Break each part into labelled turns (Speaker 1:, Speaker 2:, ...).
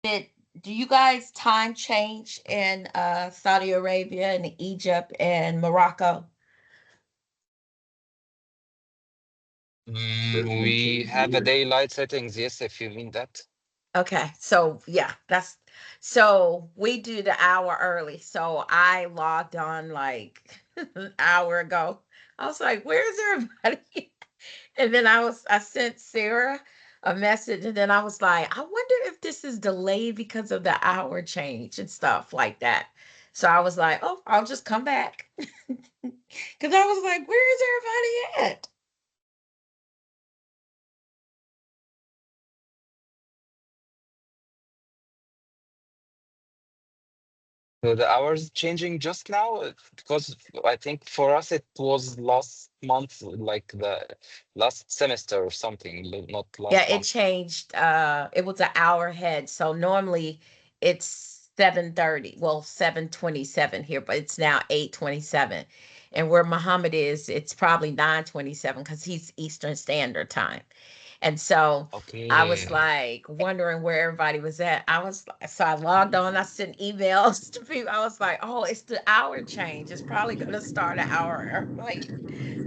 Speaker 1: Did do you guys time change in Saudi Arabia and Egypt and Morocco?
Speaker 2: We have a daylight settings, yes, if you mean that.
Speaker 1: Okay, so yeah, that's so we do the hour early. So I logged on like an hour ago. I was like, "Where's everybody?" And then I sent Sarah a message, and then I was like, "I wonder if this is delayed because of the hour change and stuff like that." So I was like, "Oh, I'll just come back," because I was like, "Where is everybody at?"
Speaker 2: So the hours changing just now because I think for us it was last month, like the last semester or something, not
Speaker 1: Yeah,
Speaker 2: last
Speaker 1: it
Speaker 2: month.
Speaker 1: changed. It was an hour ahead. So normally it's 7:30. Well, 7:27 here, but it's now 8:27. And where Muhammad is, it's probably 9:27 because he's Eastern Standard Time. And so I was
Speaker 2: Okay.
Speaker 1: like wondering where everybody was at. So I logged on, I sent emails to people. I was like, oh, it's the hour change. It's probably gonna start an hour early.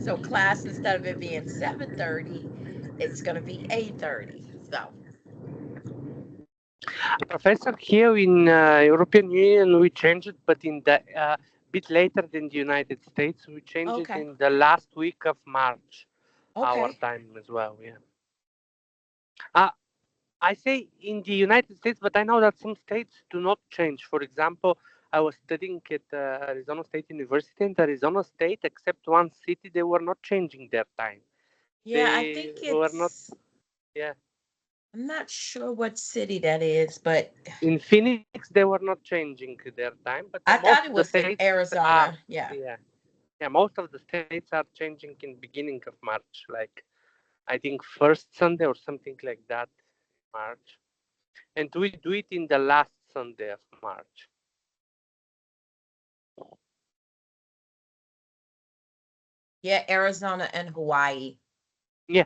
Speaker 1: So class, instead of it being 7:30, it's gonna be 8:30. So
Speaker 3: Professor, here in European Union we changed it, but in the bit later than the United States. We changed it
Speaker 1: okay.
Speaker 3: in the last week of March, our
Speaker 1: Okay.
Speaker 3: time as well. Yeah. Uh, I say in the United States, but I know that some states do not change. For example, I was studying at Arizona State University, and Arizona State, except one city, they were not changing their time.
Speaker 1: Yeah, I
Speaker 3: They
Speaker 1: think
Speaker 3: were not.
Speaker 1: it's
Speaker 3: Yeah.
Speaker 1: I'm not sure what city that is, but
Speaker 3: In Phoenix, they were not changing their time, but
Speaker 1: I
Speaker 3: most of
Speaker 1: thought
Speaker 3: the
Speaker 1: it was in
Speaker 3: states are.
Speaker 1: Arizona. Yeah.
Speaker 3: Yeah. Yeah, most of the states are changing in beginning of March, like I think first Sunday or something like that, March. And we do it in the last Sunday of March.
Speaker 1: Yeah, Arizona and Hawaii.
Speaker 3: Yeah,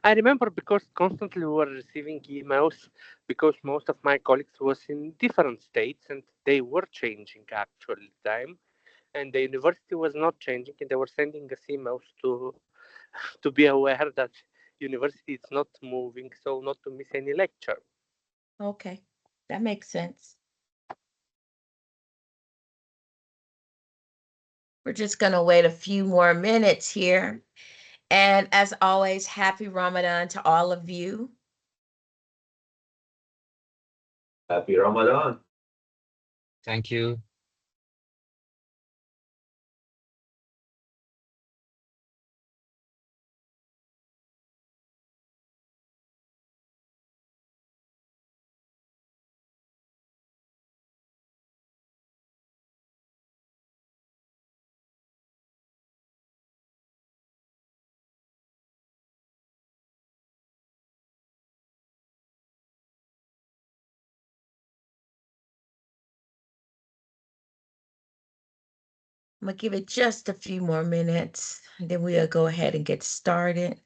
Speaker 3: I remember because constantly we were receiving emails because most of my colleagues was in different states and they were changing actually time, and the university was not changing, and they were sending us emails to be aware that university is not moving, so not to miss any lecture.
Speaker 1: Okay. That makes sense. We're just gonna wait a few more minutes here. And as always, happy Ramadan to all of you.
Speaker 4: Happy Ramadan.
Speaker 2: Thank you.
Speaker 1: I'm gonna give it just a few more minutes, and then we'll go ahead and get started.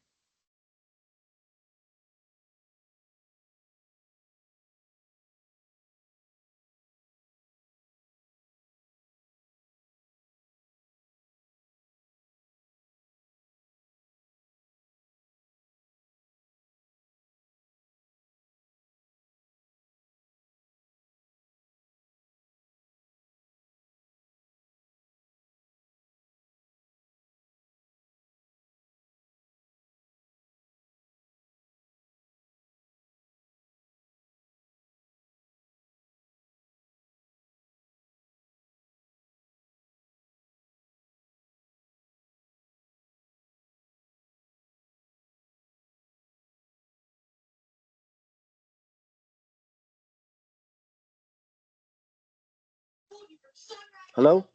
Speaker 4: Hello?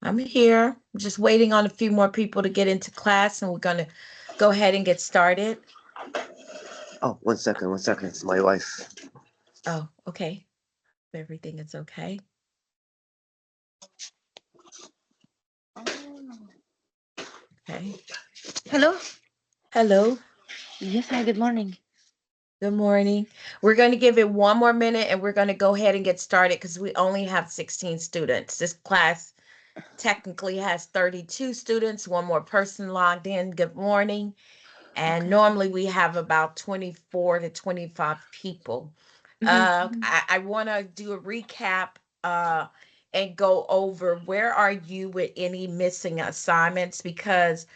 Speaker 1: I'm here, just waiting on a few more people to get into class, and we're gonna go ahead and get started.
Speaker 4: Oh, 1 second, 1 second. It's my wife.
Speaker 1: Oh, okay. Everything is okay. Okay.
Speaker 4: Hello?
Speaker 1: Hello.
Speaker 5: Yes, hi, good morning.
Speaker 1: Good morning. We're going to give it one more minute and we're going to go ahead and get started because we only have 16 students. This class technically has 32 students, one more person logged in. Good morning. And
Speaker 5: Okay.
Speaker 1: normally we have about 24 to 25 people.
Speaker 5: Mhm.
Speaker 1: I want to do a recap and go over where are you with any missing assignments because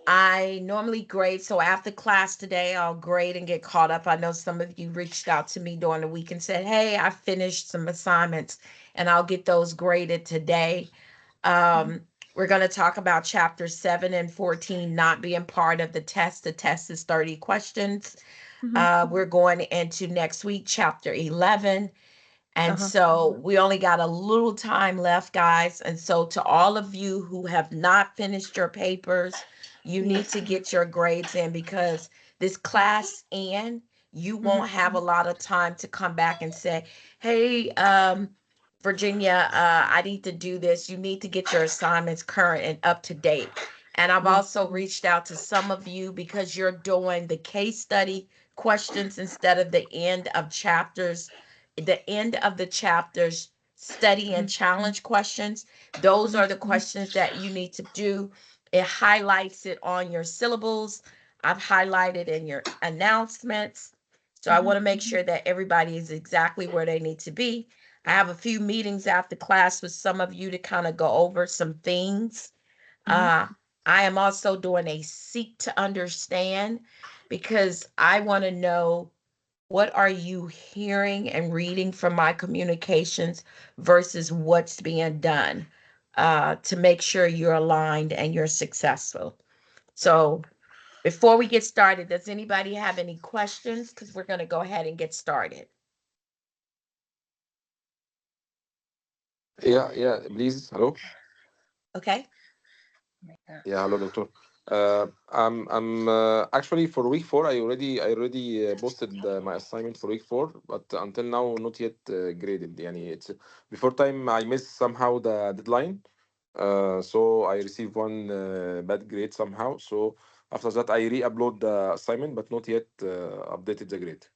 Speaker 1: I normally grade. So after class today, I'll grade and get caught up. I know some of you reached out to me during the week and said, hey, I finished some assignments and I'll get those graded today.
Speaker 5: Mhm.
Speaker 1: We're going to talk about chapter 7 and 14 not being part of the test. The test is 30 questions.
Speaker 5: Mhm.
Speaker 1: We're going into next week, chapter 11. And
Speaker 5: Uh-huh.
Speaker 1: so we only got a little time left, guys. And so to all of you who have not finished your papers, you need
Speaker 5: Yes.
Speaker 1: to get your grades in because this class and you
Speaker 5: Mhm.
Speaker 1: won't have a lot of time to come back and say, hey, Virginia, I need to do this. You need to get your assignments current and up to date. And I've
Speaker 5: Yes.
Speaker 1: also reached out to some of you because you're doing the case study questions instead of the end of the chapters study and
Speaker 5: Mhm.
Speaker 1: challenge questions. Those
Speaker 5: Mhm.
Speaker 1: are the questions that you need to do. It highlights it on your syllables. I've highlighted in your announcements. So I
Speaker 5: Mhm.
Speaker 1: want to make sure that everybody is exactly where they need to be. I have a few meetings after class with some of you to kind of go over some things.
Speaker 5: Mhm.
Speaker 1: Uh, I am also doing a seek to understand because I want to know what are you hearing and reading from my communications versus what's being done to make sure you're aligned and you're successful. So before we get started, does anybody have any questions? Because we're going to go ahead and get started.
Speaker 6: Yeah, please. Hello.
Speaker 1: Okay.
Speaker 6: Yeah, hello, doctor. I'm actually for week four. I already posted my assignment for week four, but until now not yet graded. Yani it's before time. I missed somehow the deadline, so I received one bad grade somehow. So after that, I re-upload the assignment, but not yet updated the grade.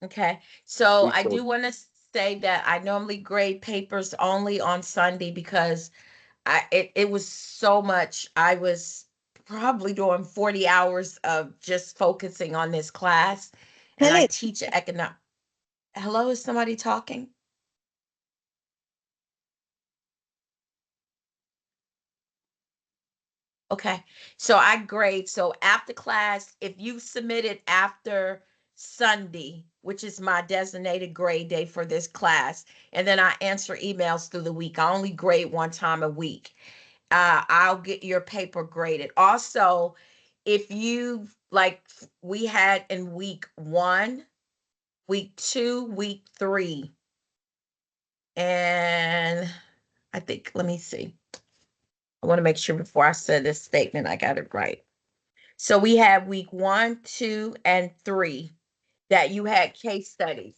Speaker 1: Okay. So
Speaker 6: Week
Speaker 1: I
Speaker 6: four.
Speaker 1: do want to say that I normally grade papers only on Sunday because it was so much. I was probably doing 40 hours of just focusing on this class and I
Speaker 5: Hello.
Speaker 1: teach economic. Hello, is somebody talking? Okay. So I grade. So after class, if you submitted after Sunday, which is my designated grade day for this class, and then I answer emails through the week. I only grade one time a week. I'll get your paper graded. Also, if you like we had in week 1, week 2, week 3, and I think let me see. I want to make sure before I say this statement I got it right. So we had week 1, 2, and 3 that you had case studies.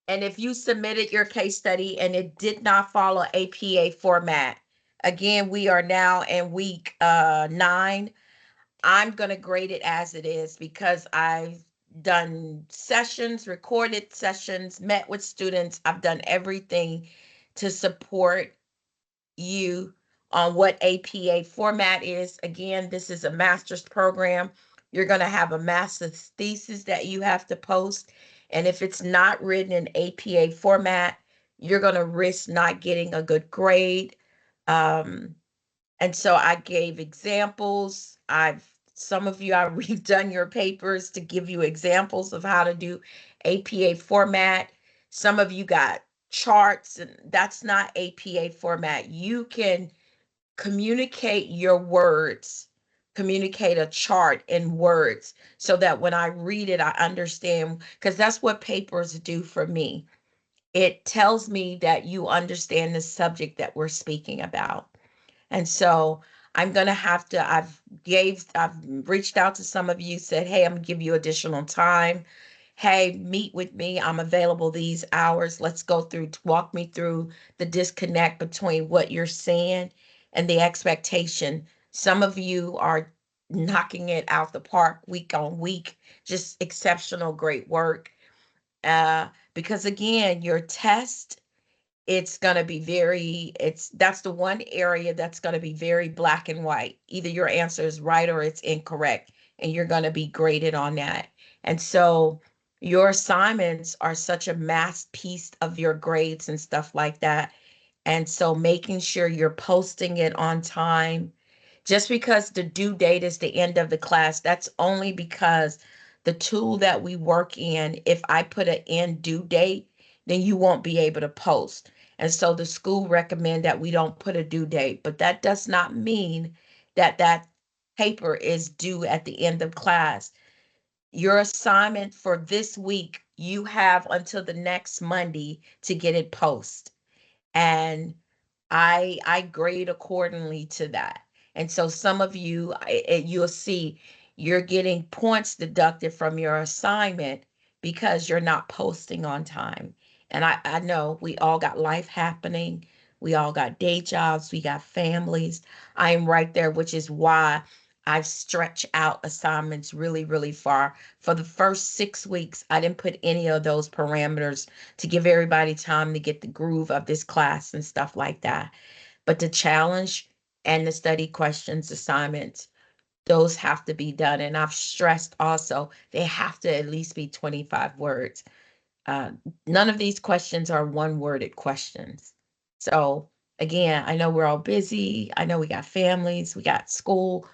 Speaker 1: And if you submitted your case study and it did not follow APA format, again, we are now in week 9. I'm going to grade it as it is because I've done sessions, recorded sessions, met with students. I've done everything to support you on what APA format is. Again, this is a master's program. You're going to have a master's thesis that you have to post. And if it's not written in APA format, you're going to risk not getting a good grade. Um, and so I gave examples. Some of you, I redone your papers to give you examples of how to do APA format. Some of you got charts, and that's not APA format. You can communicate your words, communicate a chart in words so that when I read it, I understand, because that's what papers do for me. It tells me that you understand the subject that we're speaking about. And so I'm gonna have to, I've reached out to some of you, said, hey, I'm gonna give you additional time. Hey, meet with me. I'm available these hours. Let's go through, walk me through the disconnect between what you're saying and the expectation. Some of you are knocking it out the park week on week. Just exceptional, great work. Because again, your test, it's going to be that's the one area that's going to be very black and white. Either your answer is right or it's incorrect, and you're going to be graded on that. And so your assignments are such a mass piece of your grades and stuff like that. And so making sure you're posting it on time. Just because the due date is the end of the class, that's only because the tool that we work in, if I put an end due date, then you won't be able to post. And so the school recommend that we don't put a due date, but that does not mean that that paper is due at the end of class. Your assignment for this week, you have until the next Monday to get it posted. And I grade accordingly to that. And so some of you, you'll see you're getting points deducted from your assignment because you're not posting on time. And I know we all got life happening. We all got day jobs. We got families. I am right there, which is why I've stretched out assignments really, really far. For the first 6 weeks, I didn't put any of those parameters to give everybody time to get the groove of this class and stuff like that. But the challenge and the study questions assignments, those have to be done. And I've stressed also, they have to at least be 25 words. None of these questions are one-worded questions. So again, I know we're all busy. I know we got families, we got school.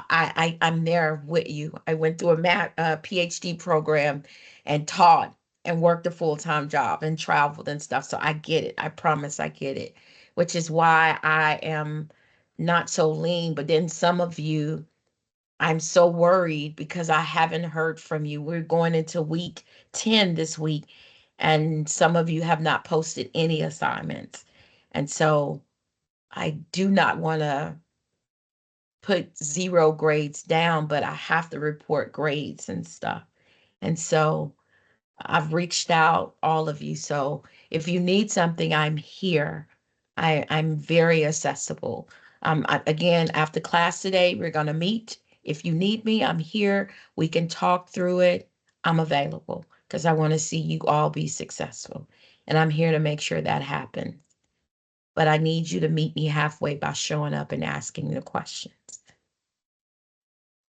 Speaker 1: I'm there with you. I went through a PhD program and taught and worked a full-time job and traveled and stuff. So I get it. I promise I get it, which is why I am not so lean. But then some of you, I'm so worried because I haven't heard from you. We're going into week 10 this week, and some of you have not posted any assignments. And so I do not want to put 0 grades down, but I have to report grades and stuff. And so I've reached out all of you. So if you need something, I'm here. I'm very accessible. Again, after class today, we're going to meet. If you need me, I'm here. We can talk through it. I'm available because I want to see you all be successful. And I'm here to make sure that happens. But I need you to meet me halfway by showing up and asking the questions.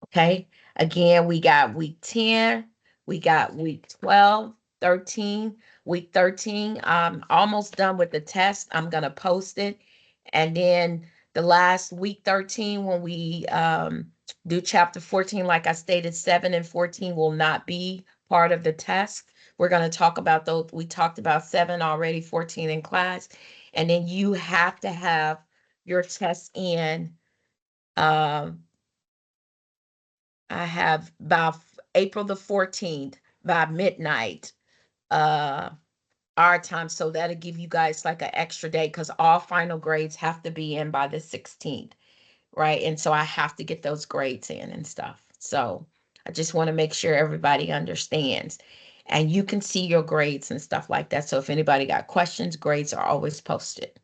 Speaker 1: Okay. Again, we got week 10, we got week 12, 13, week 13. I'm almost done with the test. I'm going to post it. And then the last week 13, when we do chapter 14, like I stated, 7 and 14 will not be part of the test. We're going to talk about those. We talked about 7 already, 14 in class. And then you have to have your test in. I have by April the 14th by midnight, our time. So that'll give you guys like an extra day because all final grades have to be in by the 16th, right? And so I have to get those grades in and stuff. So I just want to make sure everybody understands. And you can see your grades and stuff like that. So if anybody got questions, grades are always posted.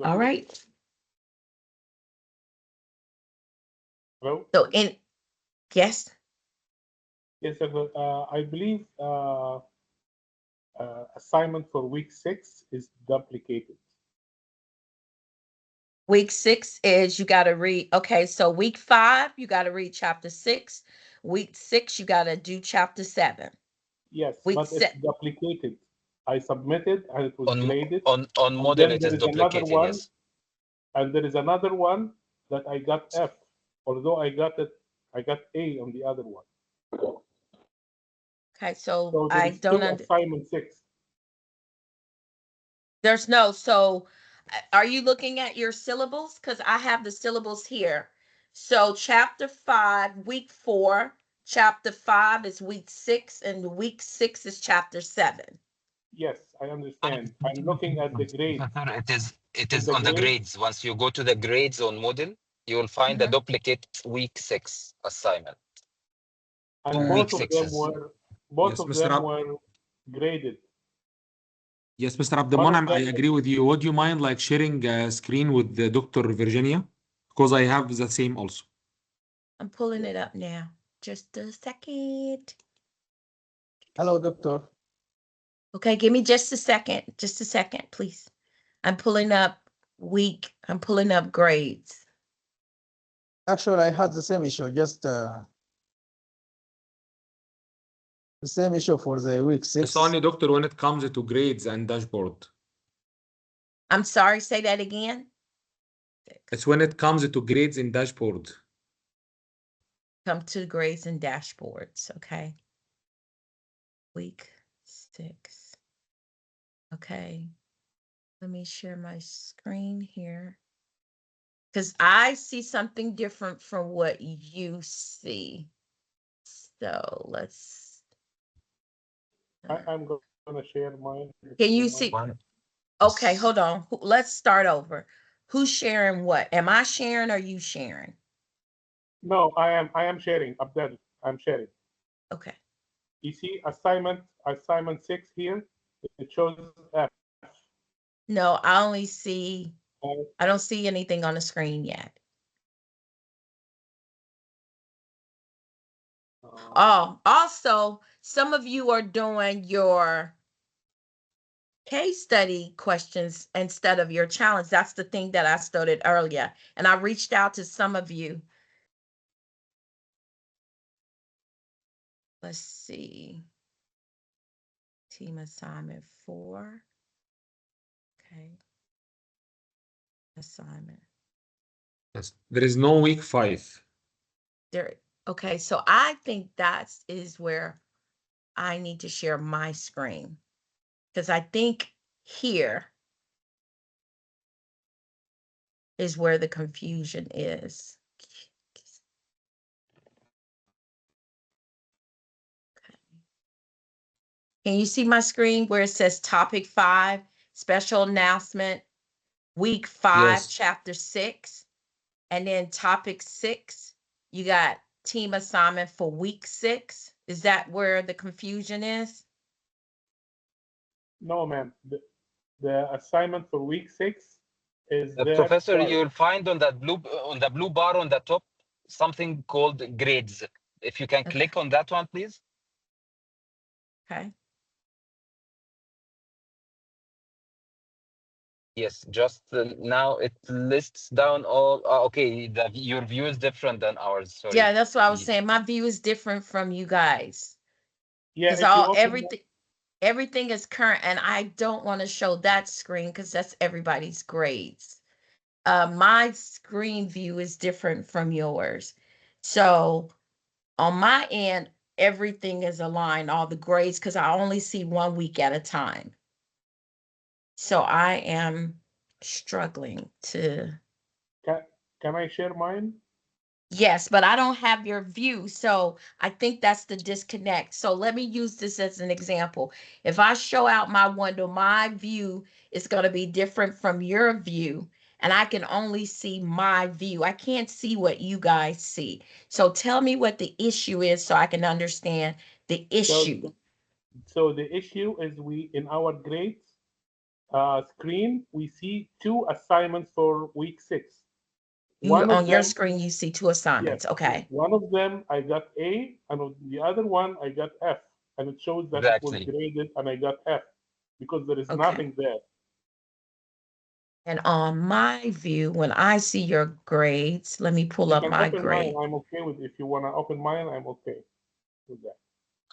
Speaker 1: All right.
Speaker 7: Hello?
Speaker 1: So yes.
Speaker 7: Yes, sir. I believe assignment for week 6 is duplicated.
Speaker 1: Week 6 is you got to read. Okay, so week 5, you got to read chapter 6. Week 6, you got to do chapter 7.
Speaker 7: Yes,
Speaker 1: Week
Speaker 7: but it's duplicated. I submitted and it was graded.
Speaker 2: On
Speaker 7: And
Speaker 2: model,
Speaker 7: then
Speaker 2: it
Speaker 7: there
Speaker 2: is
Speaker 7: is another
Speaker 2: duplicated,
Speaker 7: one,
Speaker 2: yes.
Speaker 7: and there is another one that I got F. Although I got A on the other one.
Speaker 1: Okay, so
Speaker 7: So there
Speaker 1: I
Speaker 7: is
Speaker 1: don't
Speaker 7: still assignment 6.
Speaker 1: There's no. So are you looking at your syllables? Because I have the syllables here. So chapter 5, week 4, chapter 5 is week 6, and week 6 is chapter 7.
Speaker 7: Yes, I understand. I'm looking at the grade.
Speaker 2: It is on the grades. Once you go to the grades on model, you will find the duplicate week 6 assignment.
Speaker 7: And both of them were graded.
Speaker 8: Yes, Mr. Abdelmonem, I agree with you. Would you mind like sharing a screen with the Dr. Virginia because I have the same also.
Speaker 1: I'm pulling it up now. Just a second.
Speaker 9: Hello, doctor.
Speaker 1: Okay, give me just a second. Just a second, please. I'm pulling up I'm pulling up grades.
Speaker 9: Actually, I had the same issue, just the same issue for the week 6.
Speaker 8: It's only, doctor, when it comes to grades and dashboard.
Speaker 1: I'm sorry, say that again.
Speaker 8: It's when it comes to grades and dashboard.
Speaker 1: Come to grades and dashboards, okay? Week 6. Okay. Let me share my screen here. Because I see something different from what you see. So let's.
Speaker 7: I'm going to share mine.
Speaker 1: Can you see? Okay, hold on. Let's start over. Who's sharing what? Am I sharing or you sharing?
Speaker 7: No, I am sharing. Abdel, I'm sharing.
Speaker 1: Okay.
Speaker 7: You see assignment 6 here. It shows F.
Speaker 1: No, I only see, I don't see anything on the screen yet. Oh, also, some of you are doing your case study questions instead of your challenge. That's the thing that I stated earlier. And I reached out to some of you. Let's see. Team assignment 4. Okay. Assignment.
Speaker 8: Yes. There is no week 5.
Speaker 1: There. Okay, so I think that is where I need to share my screen. Because I think here is where the confusion is. Okay. Can you see my screen where it says topic 5, special announcement, week 5,
Speaker 8: Yes.
Speaker 1: chapter 6, and then topic 6, you got team assignment for week 6. Is that where the confusion is?
Speaker 7: No, ma'am. The assignment for week 6 is there.
Speaker 2: Professor, you'll find on that blue bar on the top something called grades. If you can click on that one, please.
Speaker 1: Okay.
Speaker 2: Yes, just now it lists down all. Okay, your view is different than ours. Sorry.
Speaker 1: Yeah, that's what I was saying. My view is different from you guys.
Speaker 7: Yeah,
Speaker 1: Because everything is current, and I don't want to show that screen because that's everybody's grades. My screen view is different from yours. So on my end, everything is aligned, all the grades, because I only see 1 week at a time. So I am struggling to.
Speaker 7: Can I share mine?
Speaker 1: Yes, but I don't have your view. So I think that's the disconnect. So let me use this as an example. If I show out my window, my view is going to be different from your view, and I can only see my view. I can't see what you guys see. So tell me what the issue is so I can understand the issue.
Speaker 7: So the issue is in our grades screen, we see 2 assignments for week 6.
Speaker 1: On your screen, you see 2 assignments.
Speaker 7: Yes,
Speaker 1: Okay.
Speaker 7: one of them I got A, and on the other one I got F, and it shows that it was graded, and I got F because there is nothing there.
Speaker 1: And on my view, when I see your grades, let me pull up my grade.
Speaker 7: I'm okay with. If you want to open mine, I'm okay with that.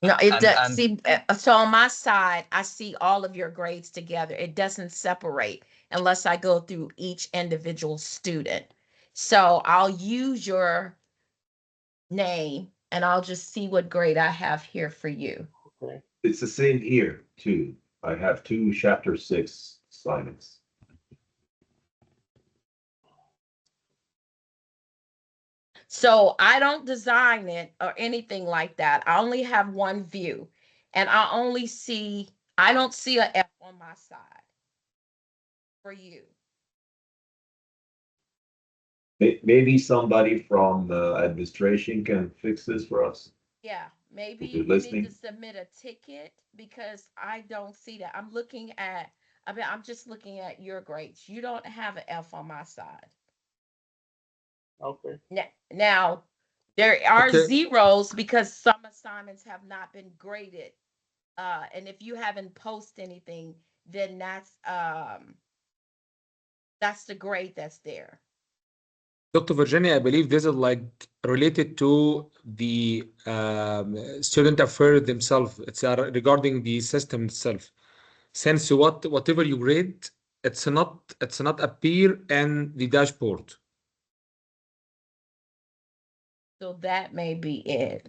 Speaker 1: No, it does. See, so on my side, I see all of your grades together. It doesn't separate unless I go through each individual student. So I'll use your name and I'll just see what grade I have here for you.
Speaker 7: Okay.
Speaker 10: It's the same here too. I have 2 chapter 6 assignments.
Speaker 1: So I don't design it or anything like that. I only have one view, and I don't see a F on my side for you.
Speaker 10: Maybe somebody from administration can fix this for us.
Speaker 1: Yeah, maybe
Speaker 10: If you're
Speaker 1: you need
Speaker 10: listening.
Speaker 1: to submit a ticket because I don't see that. I'm just looking at your grades. You don't have an F on my side.
Speaker 7: Okay.
Speaker 1: Now, there are
Speaker 8: Okay,
Speaker 1: zeros because some assignments have not been graded. And if you haven't posted anything, then that's the grade that's there.
Speaker 8: Dr. Virginia, I believe this is like related to the student affairs themselves. It's regarding the system itself. Since whatever you grade, it's not appear in the dashboard.
Speaker 1: So that may be it.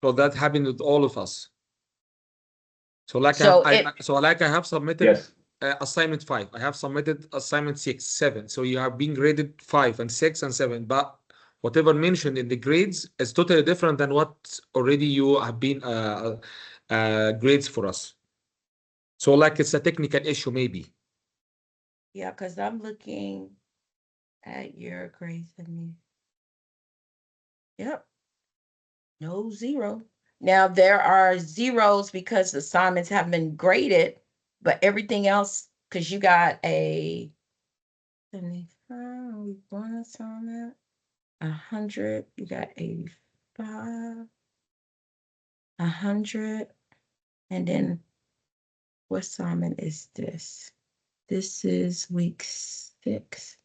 Speaker 8: So that happened with all of us. So like
Speaker 1: So
Speaker 8: I have submitted
Speaker 10: Yes.
Speaker 8: assignment 5. I have submitted assignment 6, 7. So you have been graded 5 and 6 and 7, but whatever mentioned in the grades is totally different than what already you have been grades for us. So like it's a technical issue maybe.
Speaker 1: yeah, because I'm looking at your grades. Yep. No zero. Now there are zeros because assignments have been graded, but everything else, because you got a 75, one assignment, 100, you got 85, 100, and then what assignment is this? This is week 6.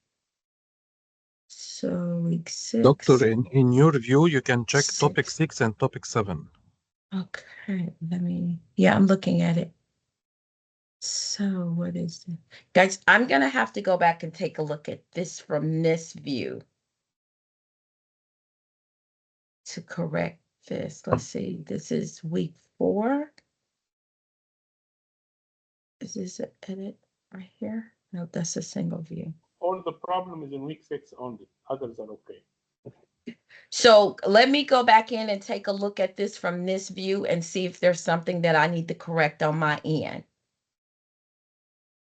Speaker 1: So week 6.
Speaker 11: Doctor, in your view, you can check topic 6 and topic 7.
Speaker 1: Okay, yeah, I'm looking at it. So what is it? Guys, I'm going to have to go back and take a look at this from this view to correct this. Let's see. This is week 4. Is this an edit right here? No, that's a single view.
Speaker 7: All the problem is in week 6 only. Others are okay.
Speaker 1: So let me go back in and take a look at this from this view and see if there's something that I need to correct on my end.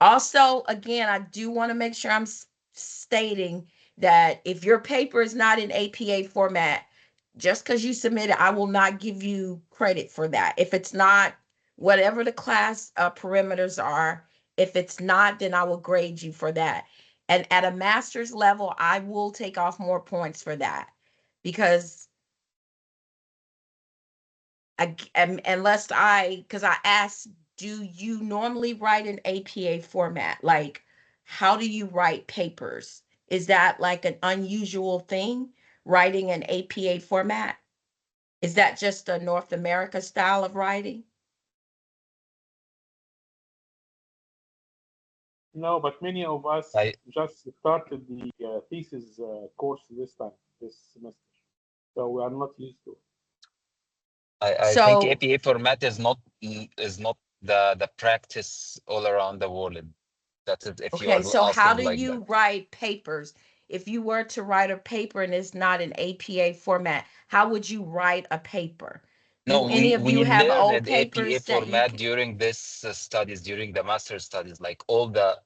Speaker 1: Also, again, I do want to make sure I'm stating that if your paper is not in APA format, just because you submit it, I will not give you credit for that. If it's not, whatever the class parameters are, if it's not, then I will grade you for that. And at a master's level, I will take off more points for that because because I asked, do you normally write in APA format? Like, how do you write papers? Is that like an unusual thing, writing in APA format? Is that just a North America style of writing?
Speaker 7: No, but many of us just started the thesis course this semester. So we are not used to it.
Speaker 2: I think APA format is not the practice all around the world. That is, if you are
Speaker 1: so how do
Speaker 2: like
Speaker 1: you
Speaker 2: that.
Speaker 1: write papers? If you were to write a paper and it's not in APA format, how would you write a paper?
Speaker 2: No,
Speaker 1: Do any of you have old
Speaker 2: learned APA
Speaker 1: papers that you
Speaker 2: format
Speaker 1: can?
Speaker 2: during this studies, during the master studies. Like all the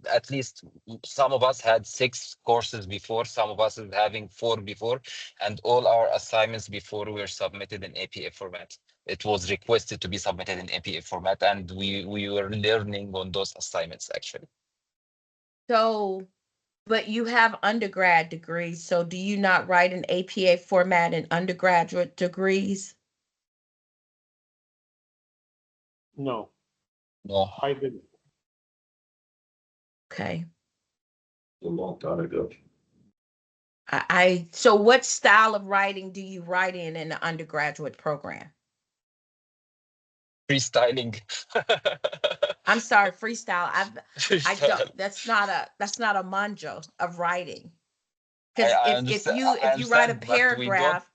Speaker 2: at least some of us had 6 courses before, some of us is having 4 before, and all our assignments before were submitted in APA format. It was requested to be submitted in APA format, and we were learning on those assignments actually.
Speaker 1: So, but you have undergrad degrees, so do you not write an APA format in undergraduate degrees?
Speaker 7: No.
Speaker 2: No.
Speaker 7: I didn't.
Speaker 1: Okay.
Speaker 10: A long time ago.
Speaker 1: So what style of writing do you write in the undergraduate program?
Speaker 2: Freestyling.
Speaker 1: I'm sorry, freestyle. I
Speaker 2: Freestyle.
Speaker 1: don't. That's not a manjo of writing. Because
Speaker 2: I
Speaker 1: if
Speaker 2: understand,
Speaker 1: you write a
Speaker 2: but we don't.
Speaker 1: paragraph,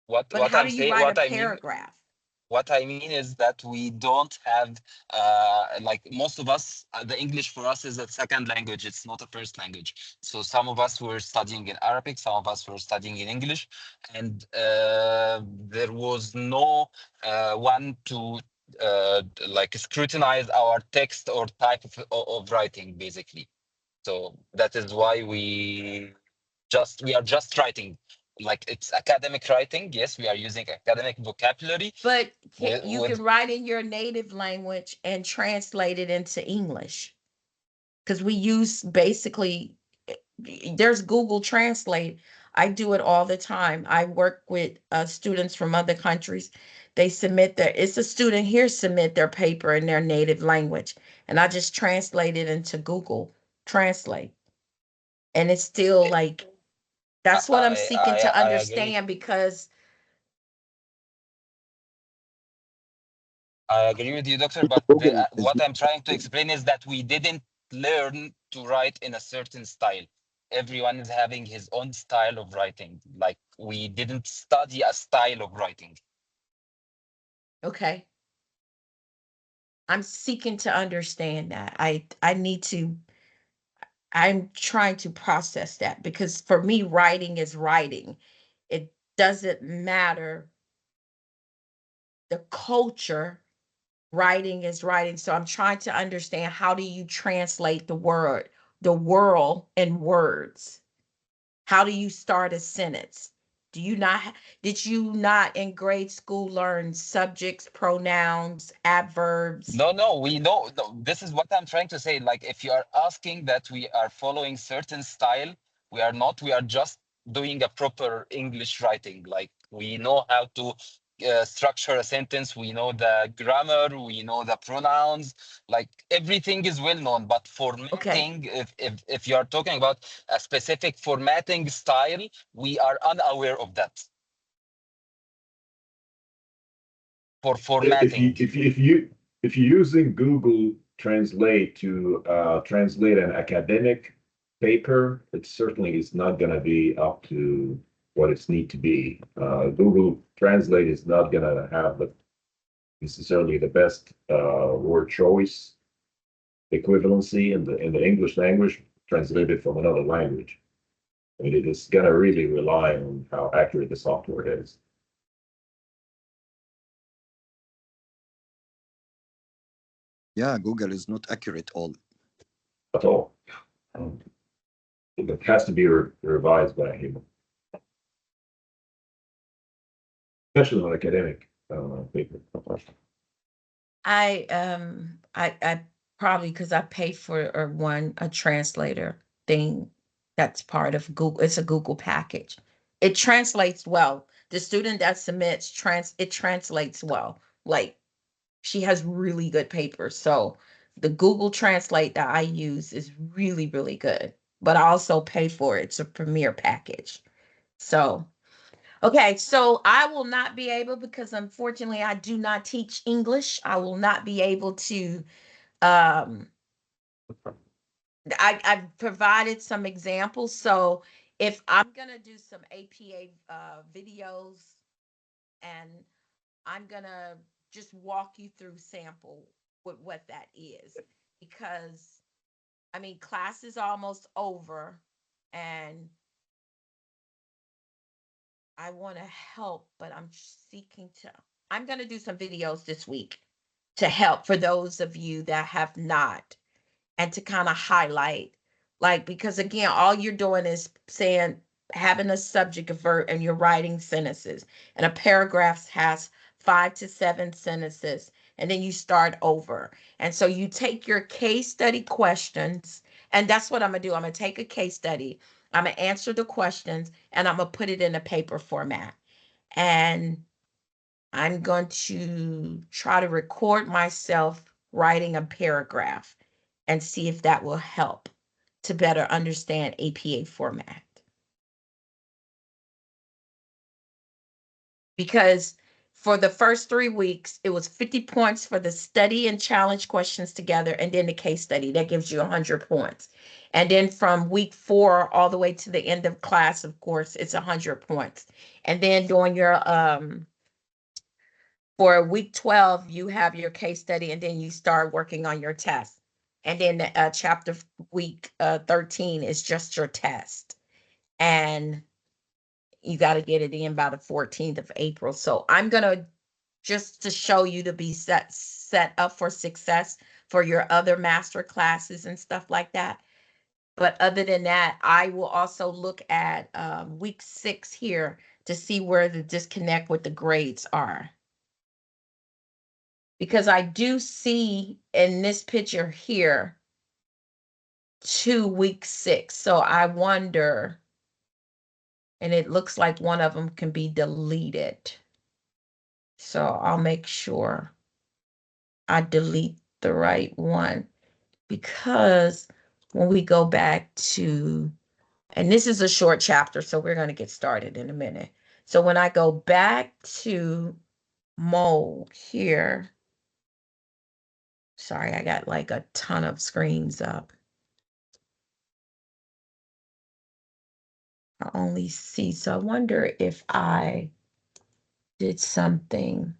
Speaker 2: What
Speaker 1: but how
Speaker 2: I'm
Speaker 1: do you
Speaker 2: saying,
Speaker 1: write a paragraph?
Speaker 2: what I mean is that we don't have like most of us, the English for us is a second language. It's not a first language. So some of us were studying in Arabic, some of us were studying in English, and there was no one to like scrutinize our text or type of writing, basically. So that is why we are just writing. Like it's academic writing. Yes, we are using academic vocabulary.
Speaker 1: But you
Speaker 2: With
Speaker 1: can write in your native language and translate it into English. Because we use basically there's Google Translate. I do it all the time. I work with students from other countries. They submit it's a student here submit their paper in their native language, and I just translate it into Google Translate. And it's still like, that's what I'm seeking to
Speaker 2: I agree.
Speaker 1: understand, because
Speaker 2: I agree with you, doctor. But
Speaker 4: Google is
Speaker 2: what I'm trying to explain is that we didn't learn to write in a certain style. Everyone is having his own style of writing. Like we didn't study a style of writing.
Speaker 1: okay. I'm seeking to understand that. I need to, I'm trying to process that, because for me, writing is writing. It doesn't matter the culture, writing is writing. So I'm trying to understand, how do you translate the world in words? How do you start a sentence? Do you not, did you not in grade school learn subjects, pronouns, adverbs?
Speaker 2: No, no, we know. No, this is what I'm trying to say. Like, if you are asking that we are following certain style, we are not. We are just doing a proper English writing. Like, we know how to structure a sentence. We know the grammar. We know the pronouns. Like, everything is well known. But
Speaker 1: Okay.
Speaker 2: formatting, if you are talking about a specific formatting style, we are unaware of that. For
Speaker 10: If you
Speaker 2: formatting.
Speaker 10: if you if you if you're using Google Translate to translate an academic paper, it certainly is not going to be up to what it's need to be. Google Translate is not going to have necessarily the best word choice equivalency in the English language translated from another language. I mean, it is going to really rely on how accurate the software is.
Speaker 4: yeah, Google is not accurate all.
Speaker 10: At all. It has to be revised by a human, especially on academic paper.
Speaker 1: I probably, because I pay for a translator thing that's part of Google. It's a Google package. It translates well. The student that submits it translates well. Like, she has really good papers. So the Google Translate that I use is really, really good. But I also pay for it. It's a premier package. So okay, so I will not be able, because unfortunately I do not teach English. I will not be able to, um I've provided some examples. So if I'm gonna do some APA videos, and I'm gonna just walk you through sample with what that is, because I mean, class is almost over, and I want to help, but I'm going to do some videos this week to help for those of you that have not, and to kind of highlight, like, because again, all you're doing is saying, having a subject, a verb, and you're writing sentences, and a paragraph has 5 to 7 sentences, and then you start over. And so you take your case study questions, and that's what I'm gonna do. I'm gonna take a case study, I'm gonna answer the questions, and I'm gonna put it in a paper format. And I'm going to try to record myself writing a paragraph and see if that will help to better understand APA format. Because for the first 3 weeks, it was 50 points for the study and challenge questions together, and then the case study that gives you 100 points. And then from week 4 all the way to the end of class, of course, it's 100 points. And then during your for week 12, you have your case study, and then you start working on your test. And then chapter week 13 is just your test. And you got to get it in by the 14th of April. So I'm going to, just to show you to be set up for success for your other master classes and stuff like that. But other than that, I will also look at week 6 here to see where the disconnect with the grades are. Because I do see in this picture here to week 6. So I wonder, and it looks like one of them can be deleted. So I'll make sure I delete the right one, because when we go back to, and this is a short chapter, so we're going to get started in a minute. So when I go back to mold here, sorry, I got like a ton of screens up. I only see, so I wonder if I did something,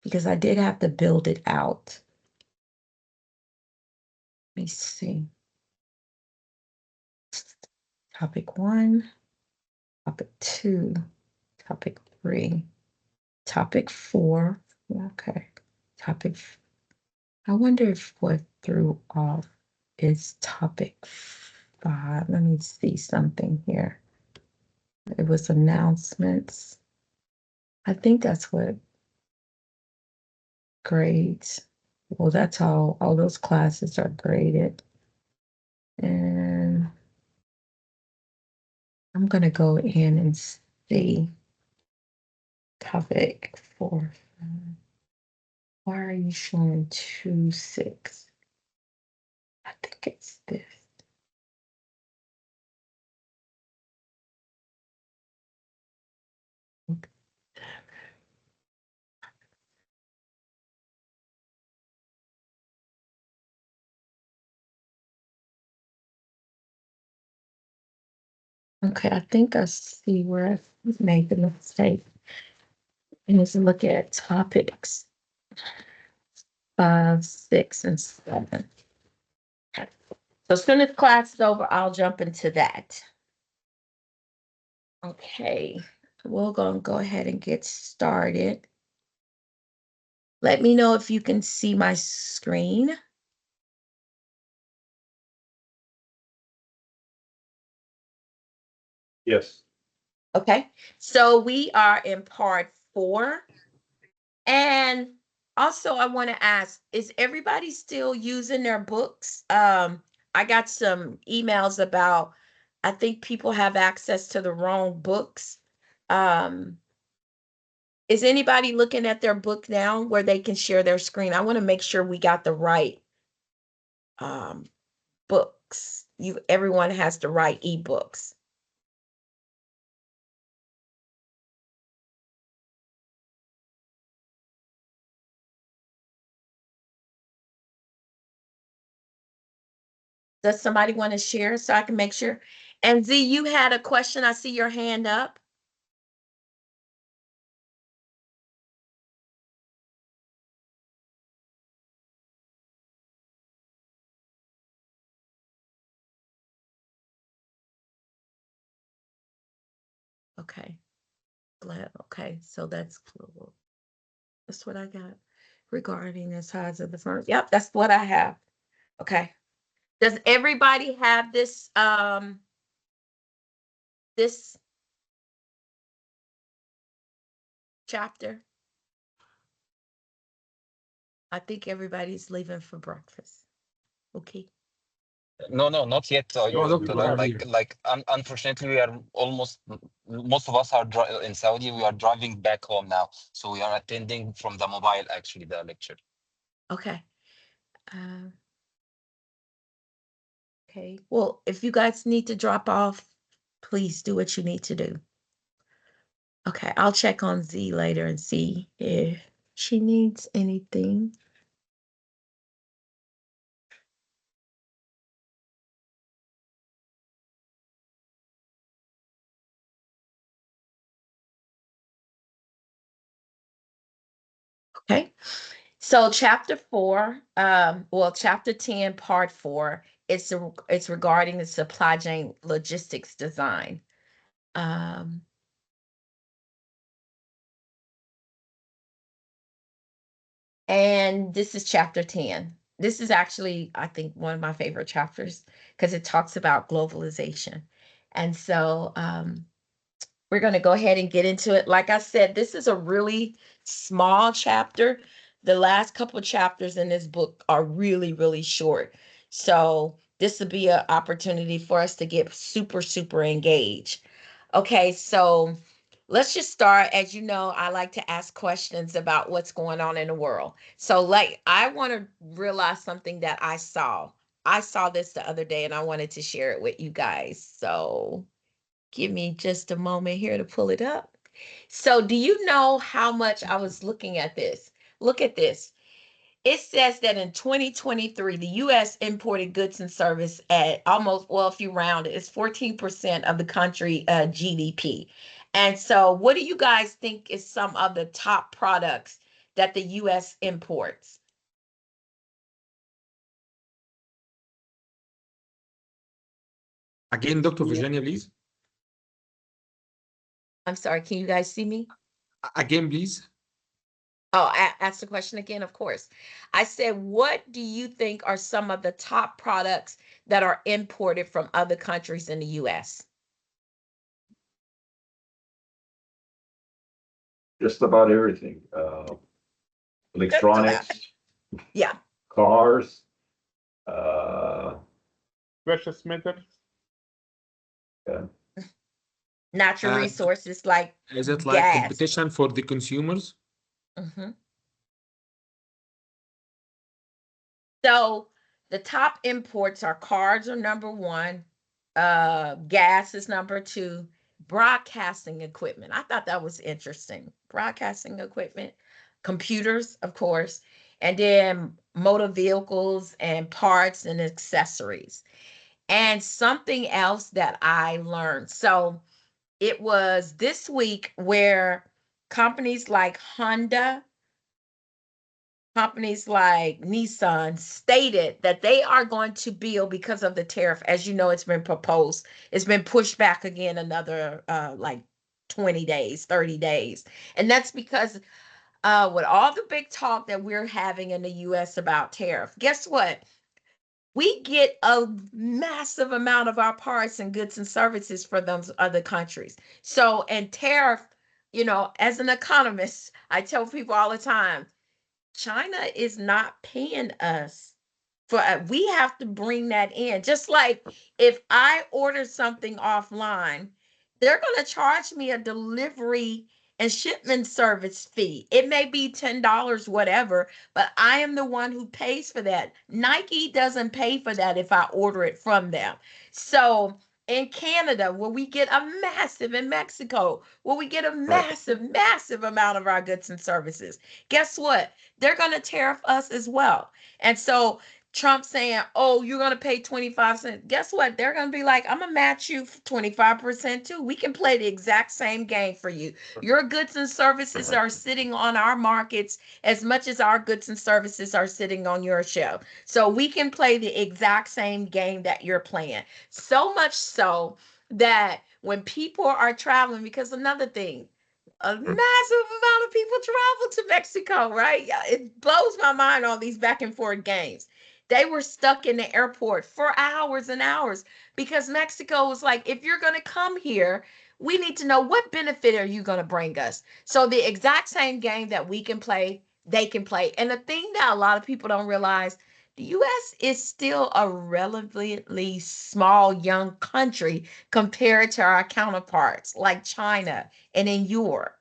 Speaker 1: because I did have to build it out. Let me see. Topic 1, topic 2, topic 3, topic 4. Okay. I wonder if what threw off is topic 5. Let me see something here. It was announcements. I think that's what grades. Well, that's all those classes are graded. And I'm going to go in and see topic 4. Why are you showing 2-6? I think it's this. Okay, I think I see where I made the mistake. And let's look at topics 5, 6, and 7. So as soon as class is over, I'll jump into that. Okay, we're gonna go ahead and get started. Let me know if you can see my screen.
Speaker 10: Yes.
Speaker 1: Okay, so we are in part 4. And also I want to ask, is everybody still using their books? I got some emails about, I think people have access to the wrong books. Is anybody looking at their book now where they can share their screen? I want to make sure we got the right books. Everyone has the right ebooks. Does somebody want to share so I can make sure? And Z, you had a question. I see your hand up. Okay. Glad. Okay. So that's cool. That's what I got regarding the size of the firm. Yep, that's what I have. Okay. Does everybody have this chapter? I think everybody's leaving for breakfast. Okay.
Speaker 2: No, not yet.
Speaker 8: No,
Speaker 7: Yes, we
Speaker 8: doctor,
Speaker 7: do
Speaker 8: I'm
Speaker 7: have.
Speaker 8: here.
Speaker 2: Unfortunately, we are almost, most of us are in Saudi. We are driving back home now, so we are attending from the mobile, actually, the lecture.
Speaker 1: Okay. Okay. Well, if you guys need to drop off, please do what you need to do. Okay, I'll check on Z later and see if she needs anything. Okay. So chapter 4, chapter 10, part 4, it's regarding the supply chain logistics design. And this is chapter 10. This is actually, I think, one of my favorite chapters because it talks about globalization. And so we're going to go ahead and get into it. Like I said, this is a really small chapter. The last couple of chapters in this book are really, really short. So this would be an opportunity for us to get super, super engaged. Okay, so let's just start. As you know, I like to ask questions about what's going on in the world. So, like, I want to realize something that I saw. I saw this the other day and I wanted to share it with you guys. So, give me just a moment here to pull it up. So, do you know how much I was looking at this? Look at this. It says that in 2023, the U.S. imported goods and service at almost, well, if you round it, it's 14% of the country GDP. And so, what do you guys think is some of the top products that the U.S. imports?
Speaker 8: Again, Dr. Virginia, please.
Speaker 1: I'm sorry, can you guys see me?
Speaker 8: Again, please.
Speaker 1: Oh, ask the question again, of course. I said, what do you think are some of the top products that are imported from other countries in the U.S.?
Speaker 10: Just about everything. Electronics,
Speaker 1: Yeah.
Speaker 10: cars,
Speaker 7: Precious metals.
Speaker 10: yeah.
Speaker 1: Natural resources like
Speaker 8: Is it like
Speaker 1: gas.
Speaker 8: competition for the consumers?
Speaker 1: Mm-hmm. So the top imports are cars are number one, gas is number two, broadcasting equipment. I thought that was interesting. Broadcasting equipment, computers, of course, and then motor vehicles and parts and accessories. And something else that I learned. So it was this week where companies like Honda, companies like Nissan stated that they are going to build because of the tariff. As you know, it's been proposed. It's been pushed back again another like 20 days, 30 days. And that's because with all the big talk that we're having in the US about tariff, guess what? We get a massive amount of our parts and goods and services for those other countries. So, and tariff, you know, as an economist, I tell people all the time, China is not paying us for we have to bring that in. Just like if I order something offline, they're going to charge me a delivery and shipment service fee. It may be $10, whatever, but I am the one who pays for that. Nike doesn't pay for that if I order it from them. So in Canada, where we get a massive, in Mexico, where we get a massive, massive amount of our goods and services, guess what? They're going to tariff us as well. And so Trump saying, oh, you're going to pay 25 cents. Guess what? They're going to be like, I'm going to match you 25% too. We can play the exact same game for you. Your goods and services are sitting on our markets as much as our goods and services are sitting on your shelf. So we can play the exact same game that you're playing. So much so that when people are traveling, because another thing, a massive amount of people travel to Mexico, right? Yeah, it blows my mind, all these back and forth games. They were stuck in the airport for hours and hours because Mexico was like, if you're going to come here, we need to know what benefit are you going to bring us. So the exact same game that we can play, they can play. And the thing that a lot of people don't realize, the US is still a relatively small young country compared to our counterparts like China and in Europe.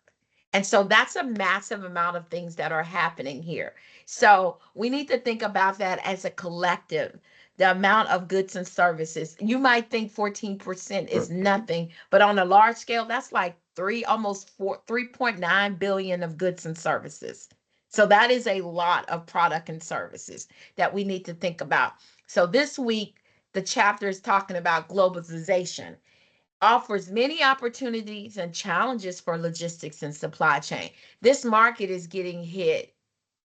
Speaker 1: And so that's a massive amount of things that are happening here. So we need to think about that as a collective. The amount of goods and services. You might think 14% is nothing, but on a large scale, that's like almost 3.9 billion of goods and services. So that is a lot of product and services that we need to think about. So this week, the chapter is talking about globalization offers many opportunities and challenges for logistics and supply chain. This market is getting hit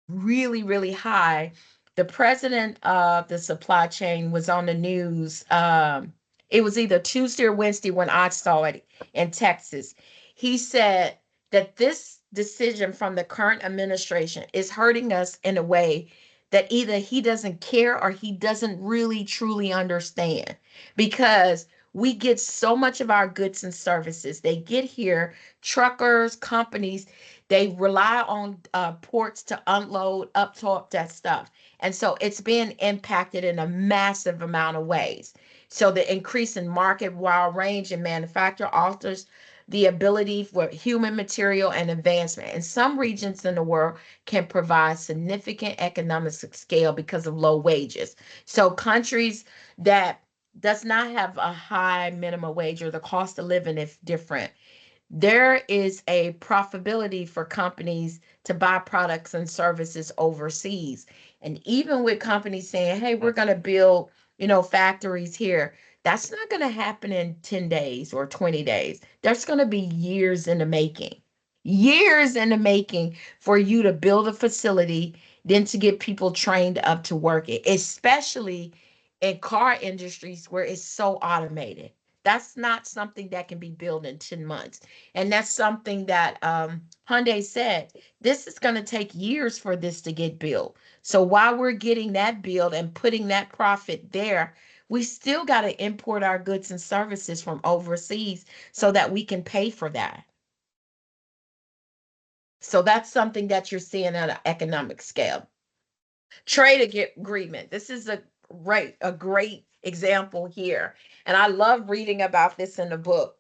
Speaker 1: really, really high. The president of the supply chain was on the news. It was either Tuesday or Wednesday when I saw it in Texas. He said that this decision from the current administration is hurting us in a way that either he doesn't care or he doesn't really truly understand because we get so much of our goods and services. They get here, truckers, companies, they rely on ports to unload, uptalk that stuff. And so it's being impacted in a massive amount of ways. So the increase in market wide range in manufacture alters the ability for human material and advancement. And some regions in the world can provide significant economic scale because of low wages. So countries that does not have a high minimum wage or the cost of living is different, there is a profitability for companies to buy products and services overseas. And even with companies saying, hey, we're going to build, factories here, that's not going to happen in 10 days or 20 days. There's going to be years in the making. Years in the making for you to build a facility, then to get people trained up to work it, especially in car industries where it's so automated. That's not something that can be built in 10 months. And that's something that Hyundai said, this is going to take years for this to get built. So while we're getting that built and putting that profit there, we still got to import our goods and services from overseas so that we can pay for that. So that's something that you're seeing at an economic scale. Trade agreement. This is a great example here. And I love reading about this in the book.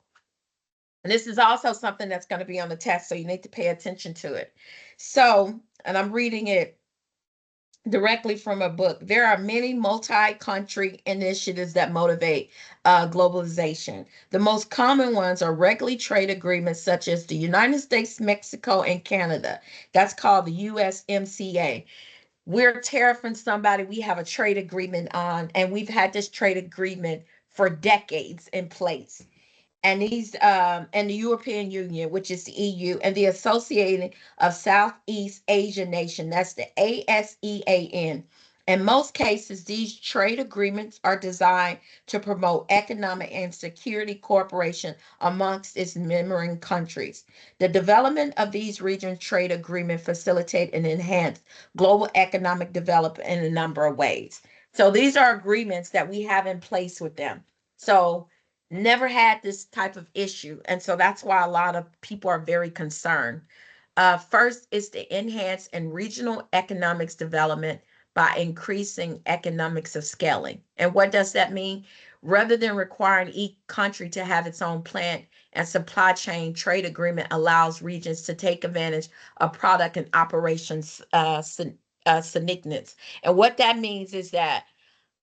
Speaker 1: And this is also something that's going to be on the test, so you need to pay attention to it. So, and I'm reading it directly from a book. There are many multi-country initiatives that motivate globalization. The most common ones are regulatory trade agreements such as the United States, Mexico, and Canada. That's called the USMCA. We're tariffing somebody, we have a trade agreement on, and we've had this trade agreement for decades in place. And these and the European Union, which is the EU, and the Association of Southeast Asian Nation, that's the ASEAN. In most cases, these trade agreements are designed to promote economic and security cooperation amongst its member countries. The development of these regional trade agreements facilitate and enhance global economic development in a number of ways. So these are agreements that we have in place with them. So never had this type of issue. And so that's why a lot of people are very concerned. First is to enhance and regional economics development by increasing economics of scaling. And what does that mean? Rather than requiring each country to have its own plant and supply chain, trade agreement allows regions to take advantage of product and operations synergies. And what that means is that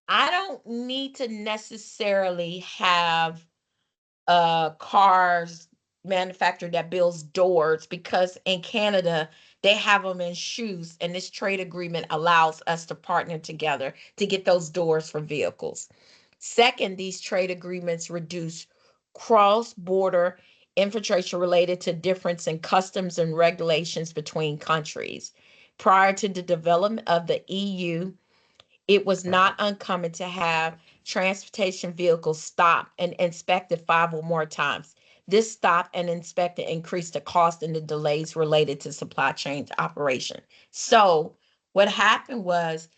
Speaker 1: I don't need to necessarily have cars manufacturer that builds doors, because in Canada they have them in shoes, and this trade agreement allows us to partner together to get those doors for vehicles. Second, these trade agreements reduce cross-border infiltration related to difference in customs and regulations between countries. Prior to the development of the EU, it was not uncommon to have transportation vehicles stopped and inspected 5 or more times. This stop and inspected increased the cost and the delays related to supply chain operation. So what happened was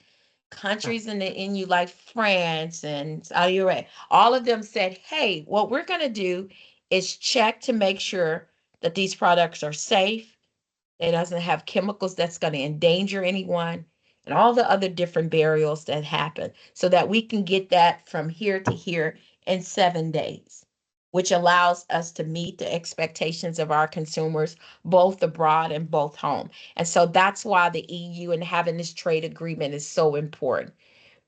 Speaker 1: countries in the EU like France and Saudi Arabia, all of them said, hey, what we're going to do is check to make sure that these products are safe, it doesn't have chemicals that's going to endanger anyone, and all the other different burials that happen, so that we can get that from here to here in 7 days, which allows us to meet the expectations of our consumers, both abroad and both home. And so that's why the EU and having this trade agreement is so important.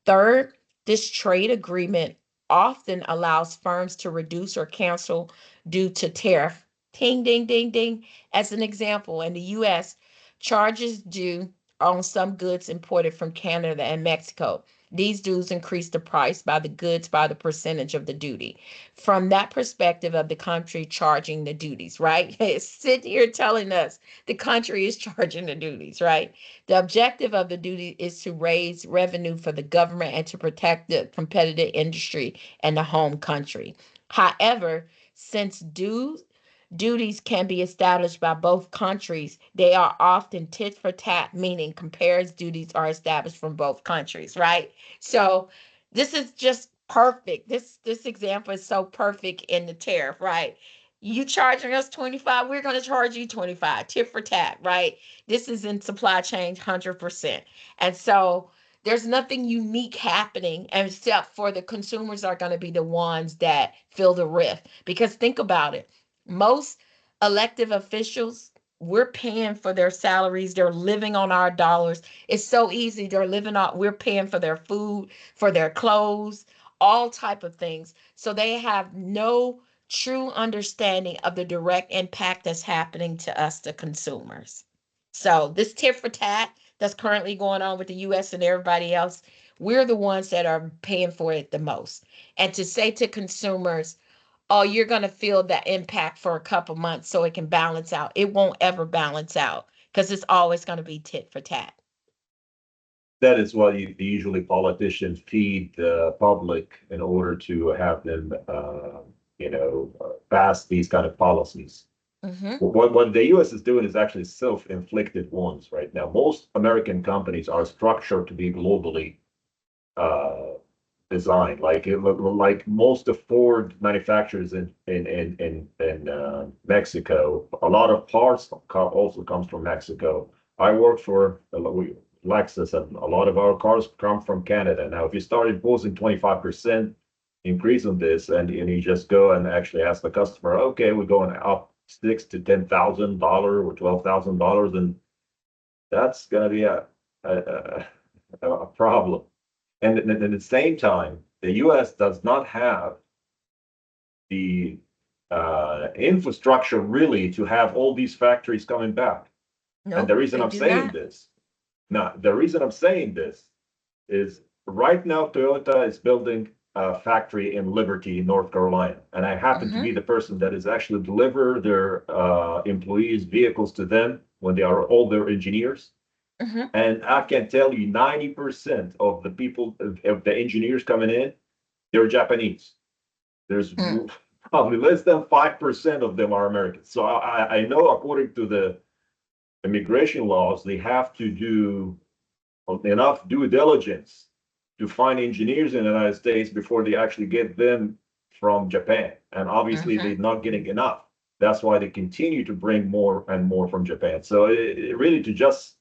Speaker 1: Third, this trade agreement often allows firms to reduce or cancel due to tariff. Ding, ding, ding, ding. As an example, in the US, charges due on some goods imported from Canada and Mexico. These dues increase the price by the goods by the percentage of the duty. From that perspective of the country charging the duties, right? It's sitting here telling us the country is charging the duties, right? The objective of the duty is to raise revenue for the government and to protect the competitive industry and the home country. However, since duties can be established by both countries, they are often tit for tat, meaning compares duties are established from both countries, right? So this is just perfect. This example is so perfect in the tariff, right? You charging us 25, we're going to charge you 25, tit for tat, right? This is in supply chain 100%. And so there's nothing unique happening except for the consumers are going to be the ones that feel the rift. Because think about it. Most elective officials, we're paying for their salaries. They're living on our dollars. It's so easy. They're living on, we're paying for their food, for their clothes, all type of things. So they have no true understanding of the direct impact that's happening to us, the consumers. So this tit for tat that's currently going on with the US and everybody else, we're the ones that are paying for it the most. And to say to consumers, oh, you're going to feel that impact for a couple months so it can balance out. It won't ever balance out because it's always going to be tit for tat.
Speaker 10: That is why usually politicians feed the public in order to have them, pass these kind of policies.
Speaker 1: Mm-hmm.
Speaker 10: What the U.S. is doing is actually self-inflicted wounds right now. Most American companies are structured to be globally uh, designed. Like most of Ford manufacturers in Mexico, a lot of parts also comes from Mexico. I work for Lexus, and a lot of our cars come from Canada. Now, if you start imposing 25% increase on this, and you just go and actually ask the customer, okay, we're going up $6,000 to $10,000 or $12,000, then that's going to be a problem. And at the same time, the U.S. does not have the infrastructure really to have all these factories coming back. And the
Speaker 1: Nope,
Speaker 10: reason
Speaker 1: they
Speaker 10: I'm
Speaker 1: do
Speaker 10: saying
Speaker 1: not.
Speaker 10: this, now, the reason I'm saying this is right now Toyota is building a factory in Liberty, North Carolina. And I happen to
Speaker 1: Mm-hmm.
Speaker 10: be the person that is actually deliver their employees' vehicles to them when they are all their engineers.
Speaker 1: Mm-hmm.
Speaker 10: And I can tell you 90% of the people, of the engineers coming in, they're Japanese. There's
Speaker 1: Mm.
Speaker 10: probably less than 5% of them are Americans. So I know according to the immigration laws, they have to do enough due diligence to find engineers in the United States before they actually get them from Japan. And obviously,
Speaker 1: Mm-hmm.
Speaker 10: they're not getting enough. That's why they continue to bring more and more from Japan. So really, to just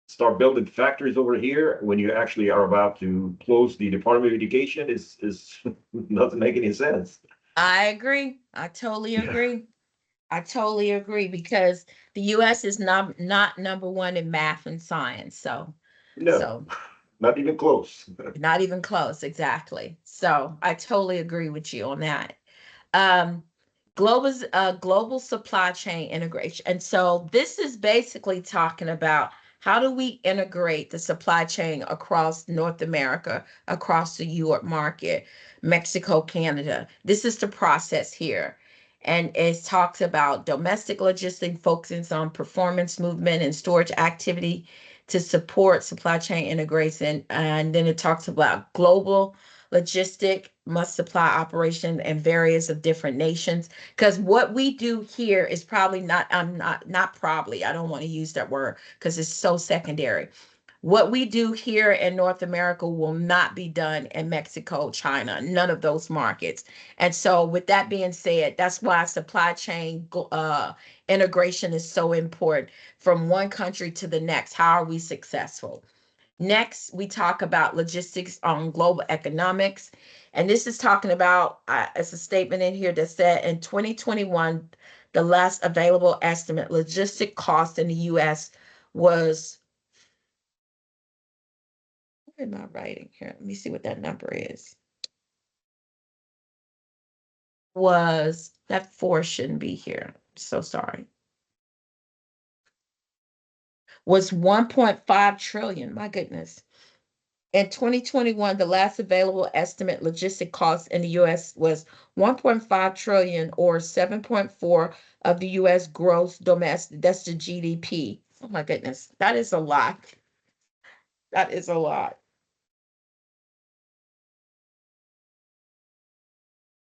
Speaker 10: start building factories over here when you actually are about to close the Department of Education is doesn't make any sense.
Speaker 1: I agree. I totally
Speaker 10: Yeah.
Speaker 1: agree. I totally agree because the US is not number one in math and science. So
Speaker 10: No,
Speaker 1: so
Speaker 10: not even close.
Speaker 1: not even close, exactly. So I totally agree with you on that. Um, global supply chain integration. And so this is basically talking about how do we integrate the supply chain across North America, across the Europe market, Mexico, Canada. This is the process here. And it talks about domestic logistics, focusing on performance movement and storage activity to support supply chain integration. And then it talks about global logistic must supply operation and various of different nations, because what we do here is probably not, I'm not probably, I don't want to use that word because it's so secondary. What we do here in North America will not be done in Mexico, China, none of those markets. And so with that being said, that's why supply chain integration is so important from one country to the next. How are we successful? Next, we talk about logistics on global economics. And this is talking about, it's a statement in here that said in 2021, the last available estimate logistic cost in the US was, what am I writing here? Let me see what that number is. Was, that four shouldn't be here. So sorry. Was 1.5 trillion. My goodness. In 2021, the last available estimate logistic cost in the US was 1.5 trillion or 7.4 of the US gross domestic, that's the GDP. Oh my goodness, that is a lot. That is a lot.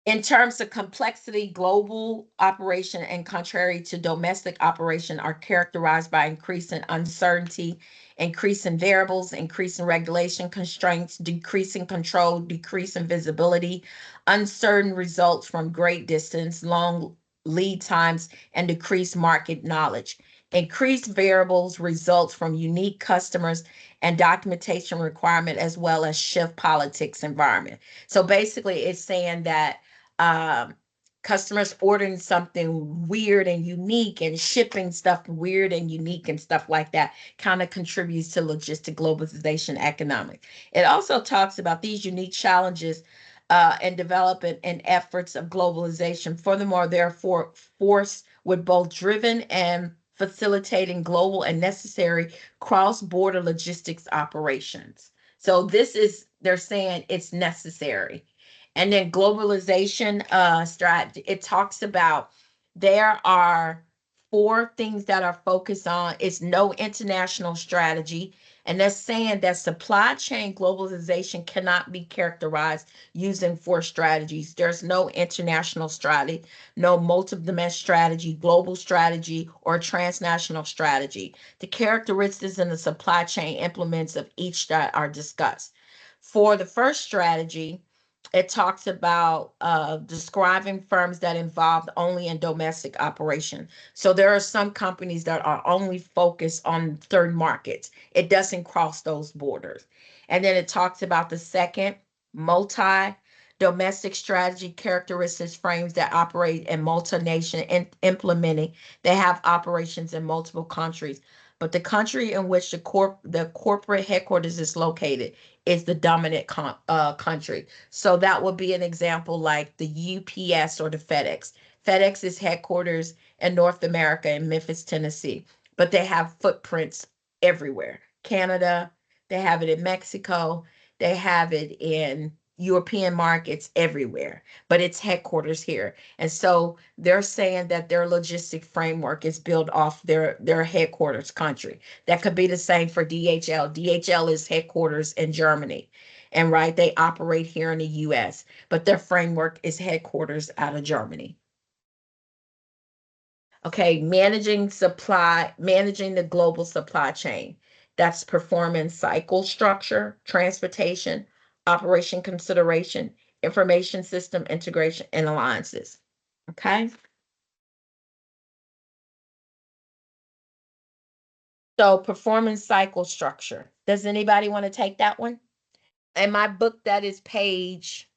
Speaker 1: In terms of complexity, global operation and contrary to domestic operation are characterized by increasing uncertainty, increasing variables, increasing regulation constraints, decreasing control, decreasing visibility, uncertain results from great distance, long lead times, and decreased market knowledge. Increased variables results from unique customers and documentation requirement as well as shift politics environment. So basically it's saying that um, customers ordering something weird and unique and shipping stuff weird and unique and stuff like that kind of contributes to logistic globalization economic. It also talks about these unique challenges and development and efforts of globalization. Furthermore, therefore, force with both driven and facilitating global and necessary cross-border logistics operations. So this is, they're saying it's necessary. And then globalization strategy, it talks about there are four things that are focused on. It's no international strategy. And that's saying that supply chain globalization cannot be characterized using four strategies. There's no international strategy, no multi-dimensional strategy, global strategy, or transnational strategy. The characteristics in the supply chain implements of each that are discussed. For the first strategy, it talks about describing firms that involved only in domestic operation. So there are some companies that are only focused on third markets. It doesn't cross those borders. And then it talks about the second, multi domestic strategy characteristics frames that operate in multi-nation implementing. They have operations in multiple countries, but the country in which the corporate headquarters is located is the dominant country. So that would be an example like the UPS or the FedEx. FedEx is headquarters in North America in Memphis, Tennessee, but they have footprints everywhere. Canada, they have it in Mexico, they have it in European markets everywhere, but it's headquarters here. And so they're saying that their logistic framework is built off their headquarters country. That could be the same for DHL. DHL is headquarters in Germany. And right, they operate here in the US, but their framework is headquarters out of Germany. Okay, managing the global supply chain. That's performance cycle structure, transportation, operation consideration, information system integration, and alliances. Okay. So performance cycle structure. Does anybody want to take that one? In my book, that is page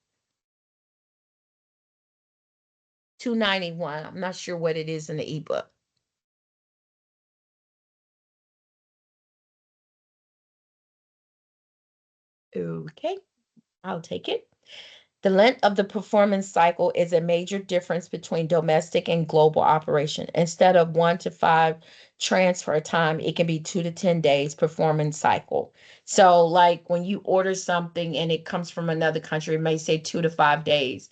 Speaker 1: 291. I'm not sure what it is in the ebook. Okay, I'll take it. The length of the performance cycle is a major difference between domestic and global operation. Instead of 1 to 5 transfer time, it can be 2 to 10 days performance cycle. So like when you order something and it comes from another country, it may say 2 to 5 days.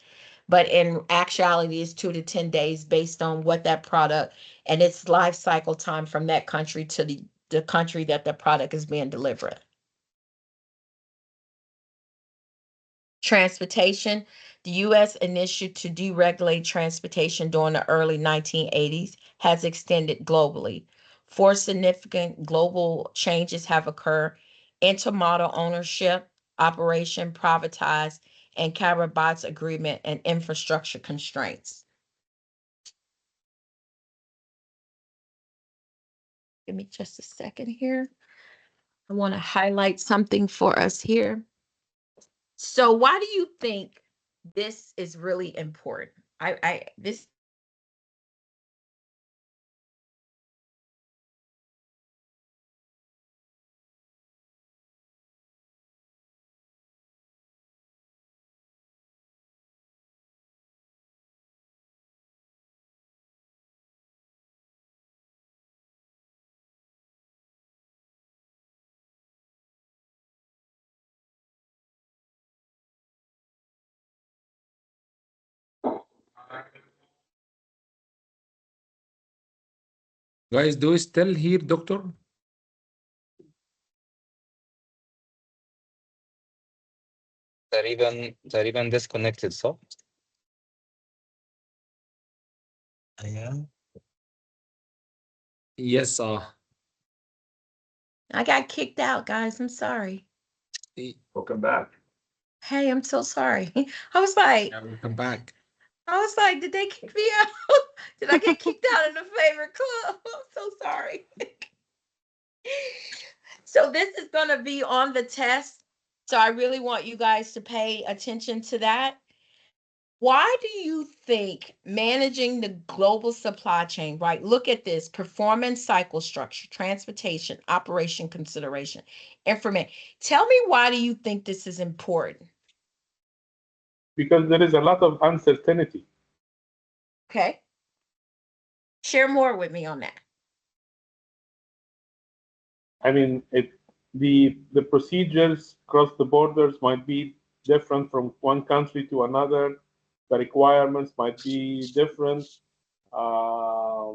Speaker 1: But in actuality, it's 2 to 10 days based on what that product and its life cycle time from that country to the country that the product is being delivered. Transportation. The U.S. initiative to deregulate transportation during the early 1980s has extended globally. Four significant global changes have occurred: intermodal ownership, operation privatized, and Carabots agreement and infrastructure constraints. Give me just a second here. I want to highlight something for us here. So why do you think this is really important? This
Speaker 8: Guys, do you still hear, doctor?
Speaker 2: تقريبا disconnected صح؟ Yeah.
Speaker 8: Yes,
Speaker 1: I got kicked out, guys. I'm sorry.
Speaker 10: Welcome back.
Speaker 1: Hey, I'm so sorry. I was like,
Speaker 8: yeah, welcome back.
Speaker 1: did they kick me out? Did I get kicked out of the favorite club? I'm so sorry. So this is going to be on the test. So I really want you guys to pay attention to that. Why do you think managing the global supply chain, right? Look at this: performance cycle structure, transportation, operation consideration, information. Tell me, why do you think this is important?
Speaker 7: Because there is a lot of uncertainty.
Speaker 1: Okay. Share more with me on that.
Speaker 7: I mean, the procedures across the borders might be different from one country to another. The requirements might be different. Uh,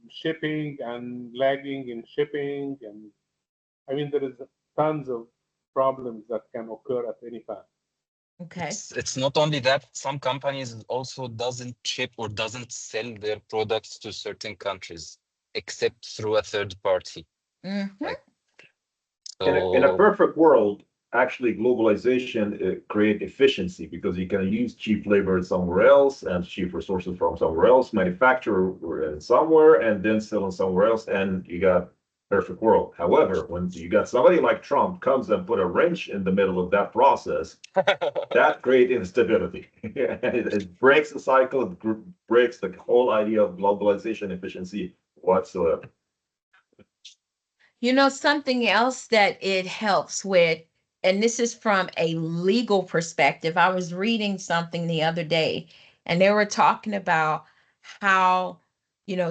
Speaker 7: Shipping and lagging in shipping, and I mean there is tons of problems that can occur at any time.
Speaker 1: Okay.
Speaker 2: It's not only that, some companies also doesn't ship or doesn't sell their products to certain countries except through a third party.
Speaker 1: Mm-hmm.
Speaker 2: Like,
Speaker 10: In a
Speaker 2: so
Speaker 10: perfect world, actually globalization create efficiency because you can use cheap labor somewhere else and cheap resources from somewhere else, manufacture somewhere and then sell in somewhere else, and you got perfect world. However, when you got somebody like Trump comes and put a wrench in the middle of that process, that creates instability. It breaks the cycle, it breaks the whole idea of globalization efficiency whatsoever.
Speaker 1: You know, something else that it helps with, and this is from a legal perspective. I was reading something the other day, and they were talking about how,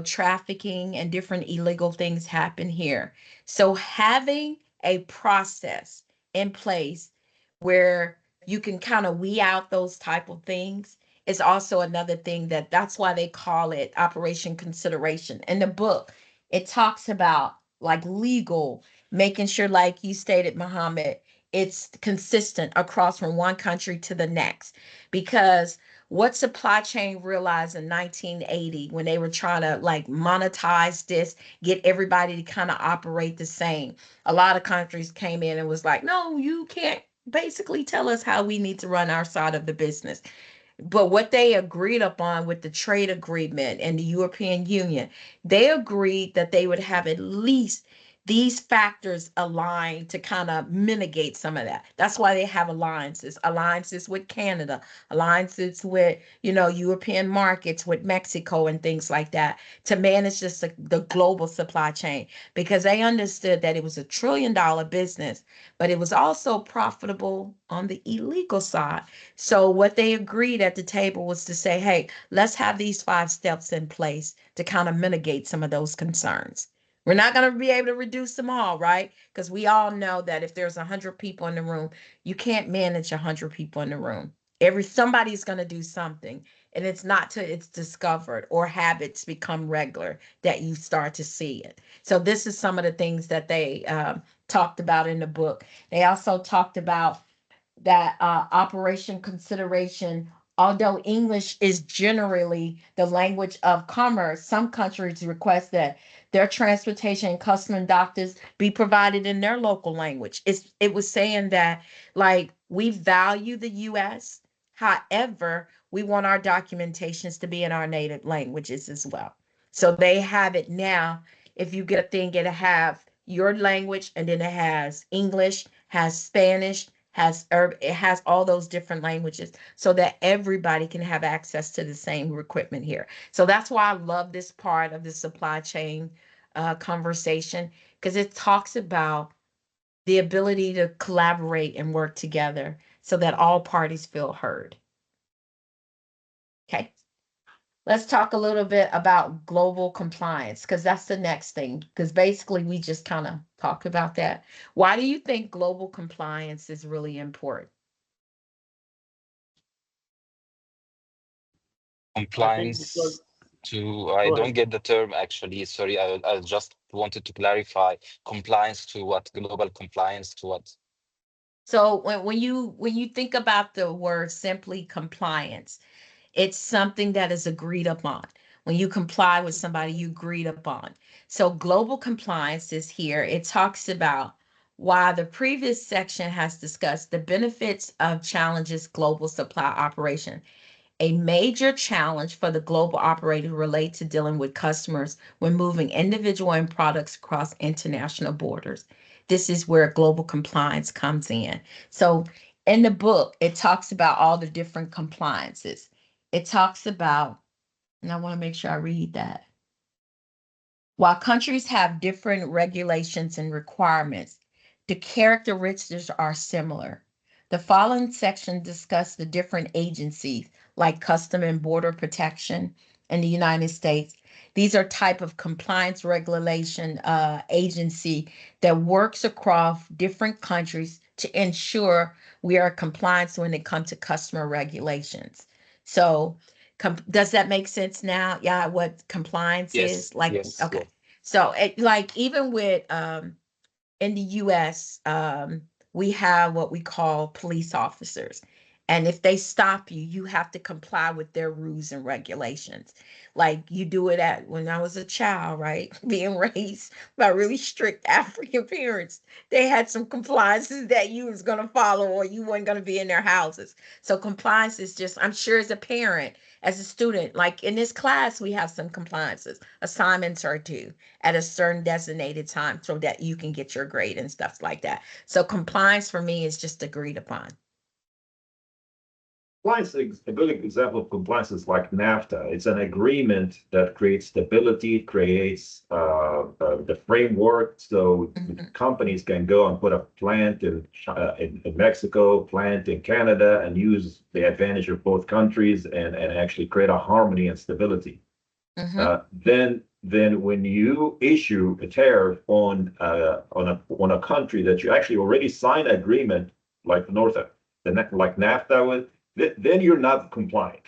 Speaker 1: trafficking and different illegal things happen here. So having a process in place where you can kind of weed out those type of things is also another thing, that's why they call it operation consideration. In the book, it talks about like legal, making sure, like you stated, Muhammad, it's consistent across from one country to the next. Because what supply chain realized in 1980 when they were trying to like monetize this, get everybody to kind of operate the same, a lot of countries came in and was like, no, you can't basically tell us how we need to run our side of the business. But what they agreed upon with the trade agreement and the European Union, they agreed that they would have at least these factors aligned to kind of mitigate some of that. That's why they have alliances with Canada, alliances with, European markets, with Mexico and things like that, to manage this, the global supply chain, because they understood that it was $1 trillion business, but it was also profitable on the illegal side. So what they agreed at the table was to say, hey, let's have these 5 steps in place to kind of mitigate some of those concerns. We're not going to be able to reduce them all, right? Because we all know that if there's 100 people in the room, you can't manage 100 people in the room. Somebody's going to do something, and it's not till it's discovered or habits become regular that you start to see it. So this is some of the things that they talked about in the book. They also talked about that operation consideration. Although English is generally the language of commerce, some countries request that their transportation and custom and doctors be provided in their local language. It was saying that, like, we value the US, however, we want our documentations to be in our native languages as well. So they have it now. If you get a thing, it'll have your language, and then it has English, has Spanish, it has all those different languages, so that everybody can have access to the same equipment here. So that's why I love this part of the supply chain conversation, because it talks about the ability to collaborate and work together so that all parties feel heard. Okay. Let's talk a little bit about global compliance, because that's the next thing. Because basically, we just kind of talked about that. Why do you think global compliance is really important?
Speaker 7: I think because
Speaker 2: compliance to, I
Speaker 7: go
Speaker 2: don't
Speaker 7: ahead.
Speaker 2: get the term actually. Sorry, I just wanted to clarify. Compliance to what? Global compliance to what?
Speaker 1: So when you think about the word simply compliance, It's something that is agreed upon. When you comply with somebody, you agreed upon. So global compliance is here. It talks about why the previous section has discussed the benefits of challenges global supply operation. A major challenge for the global operator relate to dealing with customers when moving individual and products across international borders. This is where global compliance comes in. So in the book, it talks about all the different compliances. It talks about, and I want to make sure I read that. While countries have different regulations and requirements, the characteristics are similar. The following section discuss the different agencies like Custom and Border Protection in the United States. These are type of compliance regulation agency that works across different countries to ensure we are compliant when it comes to customer regulations. So does that make sense now? Yeah, what compliance
Speaker 2: Yes,
Speaker 1: is like?
Speaker 2: yes,
Speaker 1: Okay. So like even with in the US, we have what we call police officers. And if they stop you, you have to comply with their rules and regulations. Like you do it at when I was a child, right? Being raised by really strict African parents. They had some compliances that you was gonna follow or you weren't gonna be in their houses. So compliance is just, I'm sure as a parent, as a student, like in this class, we have some compliances. Assignments are due at a certain designated time so that you can get your grade and stuff like that. So compliance for me is just agreed upon.
Speaker 10: Compliance, a good example of compliance is like NAFTA. It's an agreement that creates stability, creates the framework so companies can go and put a plant in Mexico, plant in Canada, and use the advantage of both countries and actually create a harmony and stability. Then when you issue a tariff on a country that you actually already signed an agreement like like NAFTA with, then you're not compliant.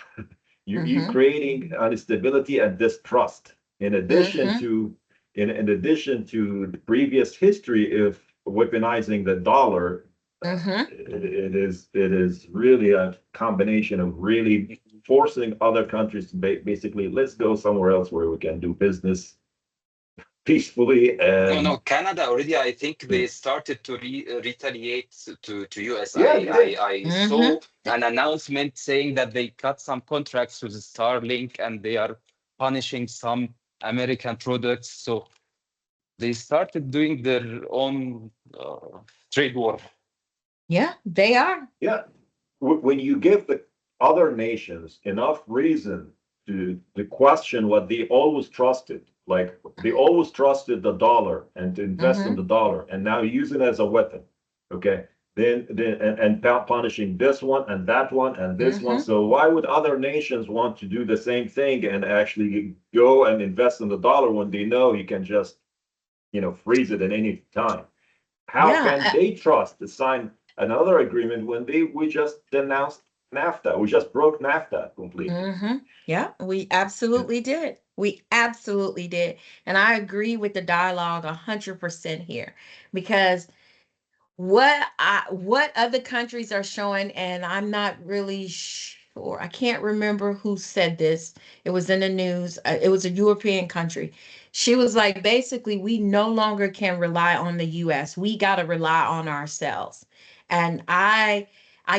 Speaker 10: You're creating instability and distrust. In addition to the previous history of weaponizing the dollar, it is really a combination of really forcing other countries to basically let's go somewhere else where we can do business peacefully.
Speaker 2: No,
Speaker 10: And
Speaker 2: Canada already, I think they started to retaliate to US.
Speaker 10: yeah,
Speaker 2: I saw an announcement saying that they cut some contracts with Starlink and they are punishing some American products. So they started doing their own trade war.
Speaker 1: Yeah, they are.
Speaker 10: yeah, when you give the other nations enough reason to question what they always trusted, like they always trusted the dollar and to invest in the dollar, and now use it as a weapon. Okay, then and punishing this one and that one and this one. So why would other nations want to do the same thing and actually go and invest in the dollar when they know you can just freeze it at any time? How can they trust to sign another agreement when we just denounced NAFTA? We just broke NAFTA completely.
Speaker 1: Yeah, we absolutely did. We absolutely did. And I agree with the dialogue 100% here because what other countries are showing, and I'm not really sure. I can't remember who said this. It was in the news. It was a European country. She was like, basically, we no longer can rely on the US. We got to rely on ourselves. And I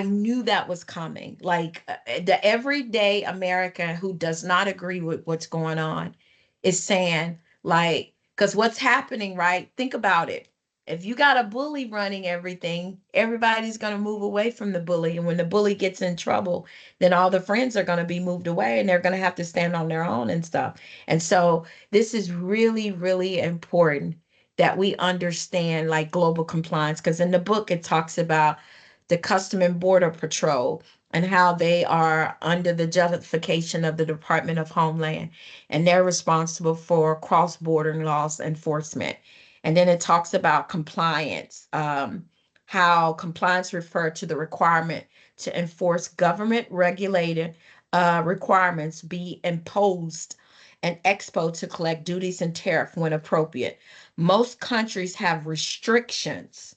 Speaker 1: knew that was coming. Like the everyday American who does not agree with what's going on is saying, like, because what's happening, right? Think about it. If you got a bully running everything, everybody's going to move away from the bully. And when the bully gets in trouble, then all the friends are going to be moved away and they're going to have to stand on their own and stuff. And so this is really, really important that we understand like global compliance. Because in the book, it talks about the Custom and Border Patrol and how they are under the justification of the Department of Homeland, and they're responsible for cross-border laws enforcement. And then it talks about compliance, how compliance refer to the requirement to enforce government regulated requirements be imposed and expo to collect duties and tariff when appropriate. Most countries have restrictions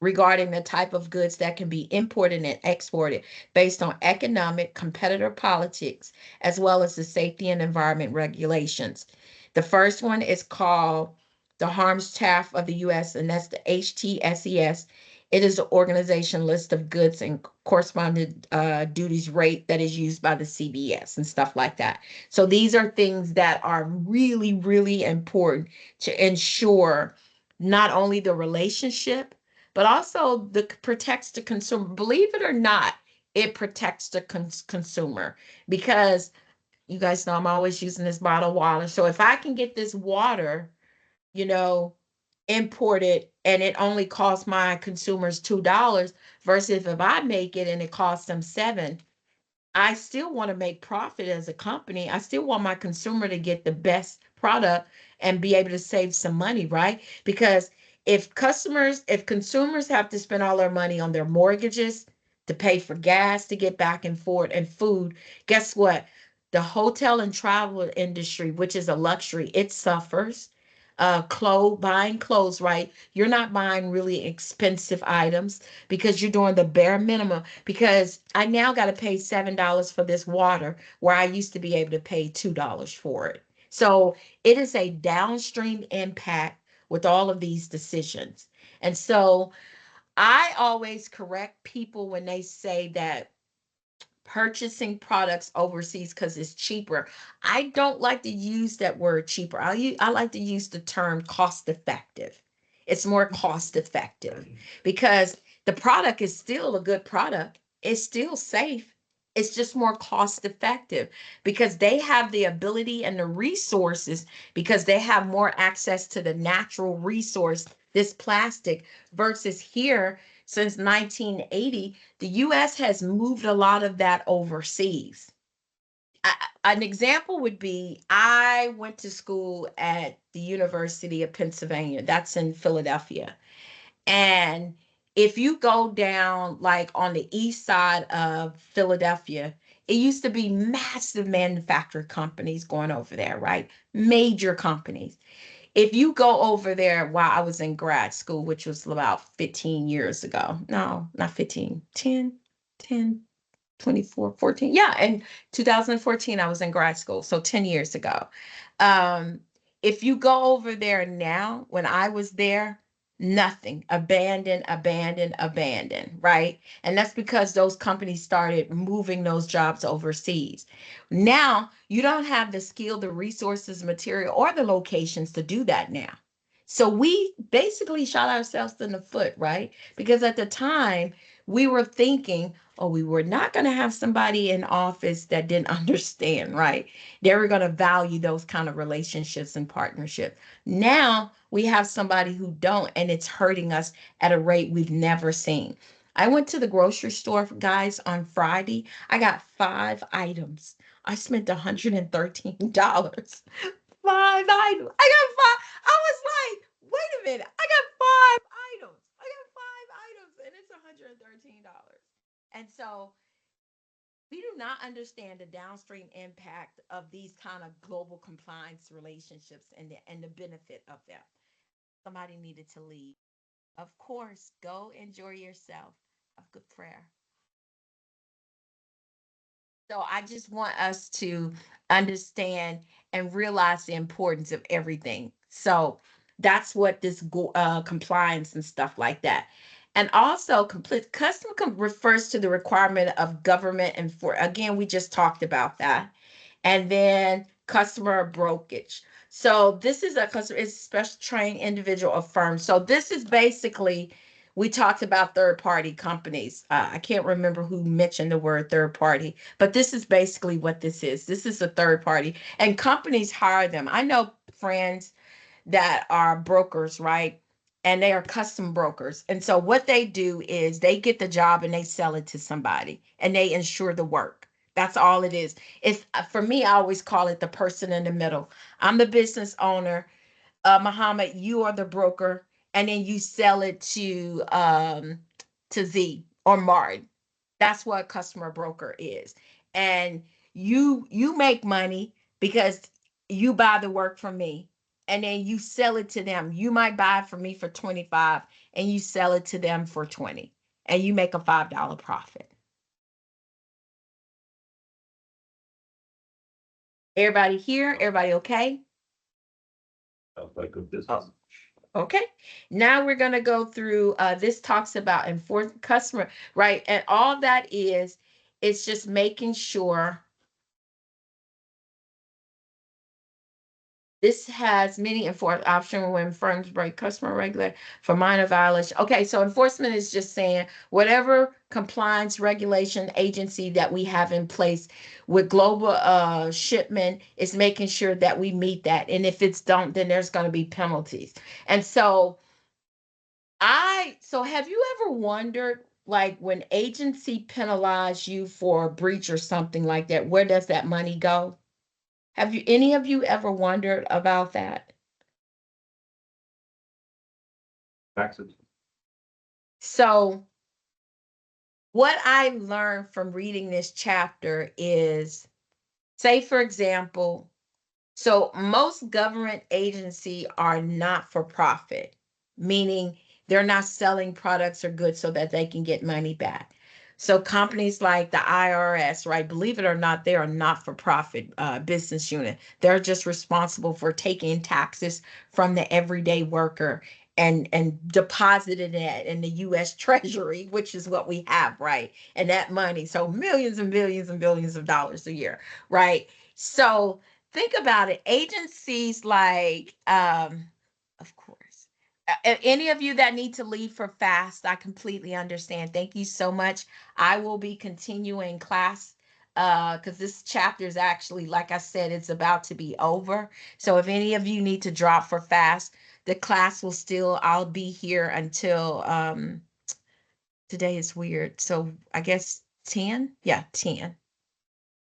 Speaker 1: regarding the type of goods that can be imported and exported based on economic, competitor politics, as well as the safety and environment regulations. The first one is called the Harms Tariff of the U.S., and that's the HTSES. It is an organization list of goods and corresponding duties rate that is used by the CBS and stuff like that. So these are things that are really, really important to ensure not only the relationship, but also the protects the consumer. Believe it or not, it protects the consumer because you guys know I'm always using this bottled water. So if I can get this water, you know, imported and it only costs my consumers $2 versus if I make it and it costs them 7, I still want to make profit as a company. I still want my consumer to get the best product and be able to save some money, right? Because if consumers have to spend all their money on their mortgages, to pay for gas, to get back and forth, and food, guess what? The hotel and travel industry, which is a luxury, it suffers. Buying clothes, right? You're not buying really expensive items because you're doing the bare minimum. Because I now got to pay $7 for this water where I used to be able to pay $2 for it. So it is a downstream impact with all of these decisions. And so I always correct people when they say that purchasing products overseas because it's cheaper. I don't like to use that word cheaper. I like to use the term cost effective. It's more cost effective because the product is still a good product. It's still safe. It's just more cost effective because they have the ability and the resources because they have more access to the natural resource, this plastic, versus here since 1980 the US has moved a lot of that overseas. An example would be I went to school at the University of Pennsylvania, that's in Philadelphia. And if you go down like on the east side of Philadelphia, it used to be massive manufacturer companies going over there, right? Major companies. If you go over there while I was in grad school, which was about 15 years ago, no, not 15, 10, 24, 14. Yeah, in 2014, I was in grad school, so 10 years ago. Um, if you go over there now, when I was there, nothing, abandoned, abandoned, abandoned, right? And that's because those companies started moving those jobs overseas. Now, you don't have the skill, the resources, material, or the locations to do that now. So we basically shot ourselves in the foot, right? Because at the time, we were thinking, oh, we were not going to have somebody in office that didn't understand, right? They were going to value those kind of relationships and partnership. Now we have somebody who don't, and it's hurting us at a rate we've never seen. I went to the grocery store, guys, on Friday. I got 5 items. I spent $113. 5 items. I got five. I was like, wait a minute. I got 5 items. I got 5 items, and it's $113. And so we do not understand the downstream impact of these kind of global compliance relationships and the benefit of them. Somebody needed to leave. Of course, go enjoy yourself. Have good prayer. So I just want us to understand and realize the importance of everything. So that's what this compliance and stuff like that. And also, complete custom refers to the requirement of government and for again, we just talked about that. And then customer brokerage. So this is a customer, it's a special trained individual or firm. So this is basically we talked about third party companies. I can't remember who mentioned the word third party, but this is basically what this is. This is a third party, and companies hire them. I know friends that are brokers, right? And they are custom brokers. And so what they do is they get the job and they sell it to somebody and they insure the work. That's all it is. It's for me, I always call it the person in the middle. I'm the business owner. Muhammad, you are the broker, and then you sell it to Z or Martin. That's what a customer broker is. And you make money because you buy the work from me. and then you sell it to them. You might buy it from me for 25 and you sell it to them for 20 and you make a $5 profit. Everybody here? Everybody okay?
Speaker 10: Sounds like a business.
Speaker 1: Okay. Now we're going to go through, this talks about enforcement customer, right? And all that is, it's just making sure. This has many enforcement options when firms break customer regulation for minor violation. Okay, so enforcement is just saying whatever compliance regulation agency that we have in place with global shipment is making sure that we meet that. And if it's don't, then there's going to be penalties. And so have you ever wondered, like when agency penalize you for a breach or something like that, where does that money go? Have you, any of you ever wondered about that?
Speaker 10: Taxes.
Speaker 1: So what I learned from reading this chapter is, say, for example, so most government agencies are not for profit, meaning they're not selling products or goods so that they can get money back. So companies like the IRS, right? Believe it or not, they are not for profit business unit. They're just responsible for taking taxes from the everyday worker and depositing it in the U.S. Treasury, which is what we have, right? And that money, so millions and billions and billions of dollars a year, right? So think about it. Agencies like, of course, any of you that need to leave for fast, I completely understand. Thank you so much. I will be continuing class because this chapter is actually, like I said, it's about to be over. So if any of you need to drop for fast, the class will still, I'll be here until, today is weird. So I guess 10? Yeah, 10.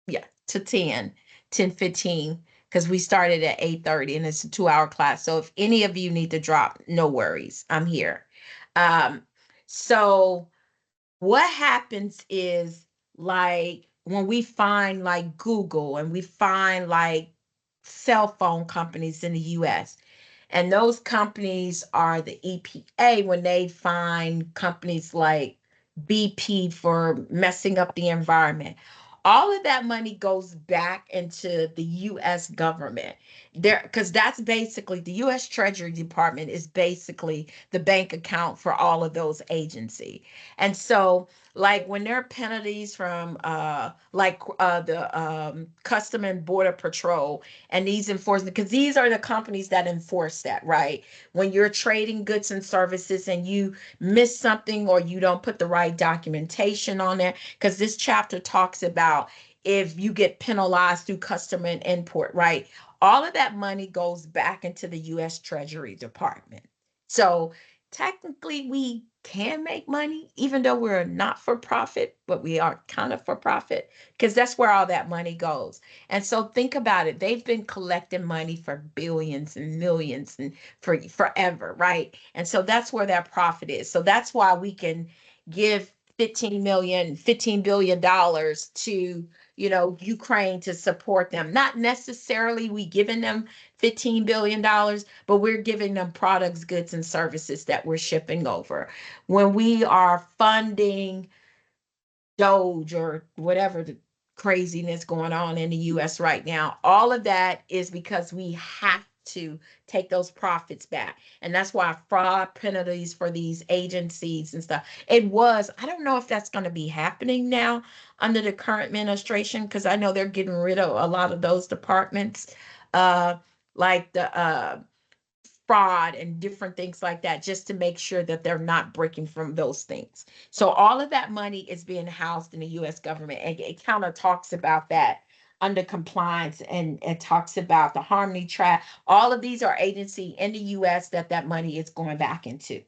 Speaker 1: Yeah, to 10:15, because we started at 8:30 and it's a 2-hour class. So if any of you need to drop, no worries. I'm here. Um, so what happens is, like when we find like Google and we find like cell phone companies in the US, and those companies are the EPA when they find companies like BP for messing up the environment. All of that money goes back into the US government. There, because that's basically the US Treasury Department is basically the bank account for all of those agencies. And so like when there are penalties from the Custom and Border Patrol and these enforcement, because these are the companies that enforce that, right? When you're trading goods and services and you miss something or you don't put the right documentation on there, because this chapter talks about if you get penalized through custom and import, right? All of that money goes back into the US Treasury Department. So technically we can make money even though we're not for profit, but we are kind of for profit because that's where all that money goes. And so think about it. They've been collecting money for billions and millions and for forever, right? And so that's where that profit is. So that's why we can give $15 billion to, Ukraine to support them. Not necessarily we giving them $15 billion, but we're giving them products, goods, and services that we're shipping over. When we are funding Doge or whatever the craziness going on in the US right now, all of that is because we have to take those profits back. And that's why fraud penalties for these agencies and stuff. I don't know if that's going to be happening now under the current administration, because I know they're getting rid of a lot of those departments, like the fraud and different things like that, just to make sure that they're not breaking from those things. So all of that money is being housed in the US government. And it kind of talks about that under compliance, and it talks about the Harmony Track. All of these are agencies in the US that money is going back into.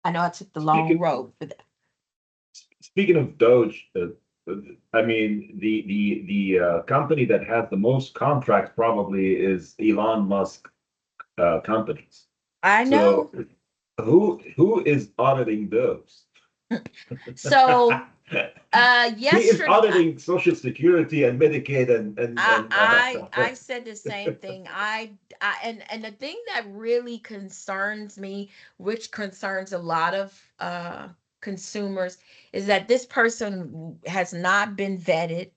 Speaker 1: I know I took the long road for that.
Speaker 10: Speaking of Doge, I mean, the company that has the most contracts probably is Elon Musk companies.
Speaker 1: I know.
Speaker 10: So who is auditing those?
Speaker 1: So
Speaker 10: He is
Speaker 1: Yesterday,
Speaker 10: auditing Social Security and Medicaid and
Speaker 1: I said the same thing. And the thing that really concerns me, which concerns a lot of consumers, is that this person has not been vetted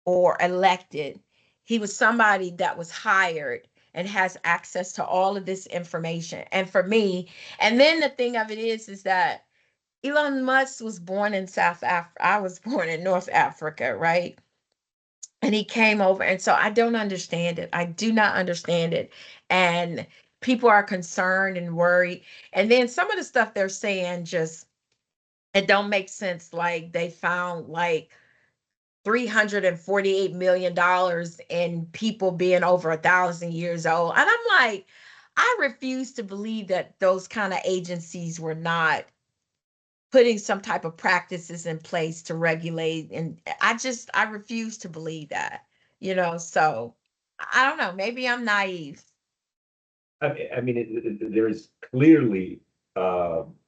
Speaker 1: or elected. He was somebody that was hired and has access to all of this information. And for me, and then the thing of it is that Elon Musk was born in South Africa. I was born in North Africa, right? And he came over, and so I don't understand it. I do not understand it. And people are concerned and worried. And then some of the stuff they're saying just it don't make sense. Like they found like $348 million in people being over 1,000 years old. And I'm like, I refuse to believe that those kind of agencies were not putting some type of practices in place to regulate. And I refuse to believe that, so I don't know, maybe I'm naive.
Speaker 10: I mean, there is clearly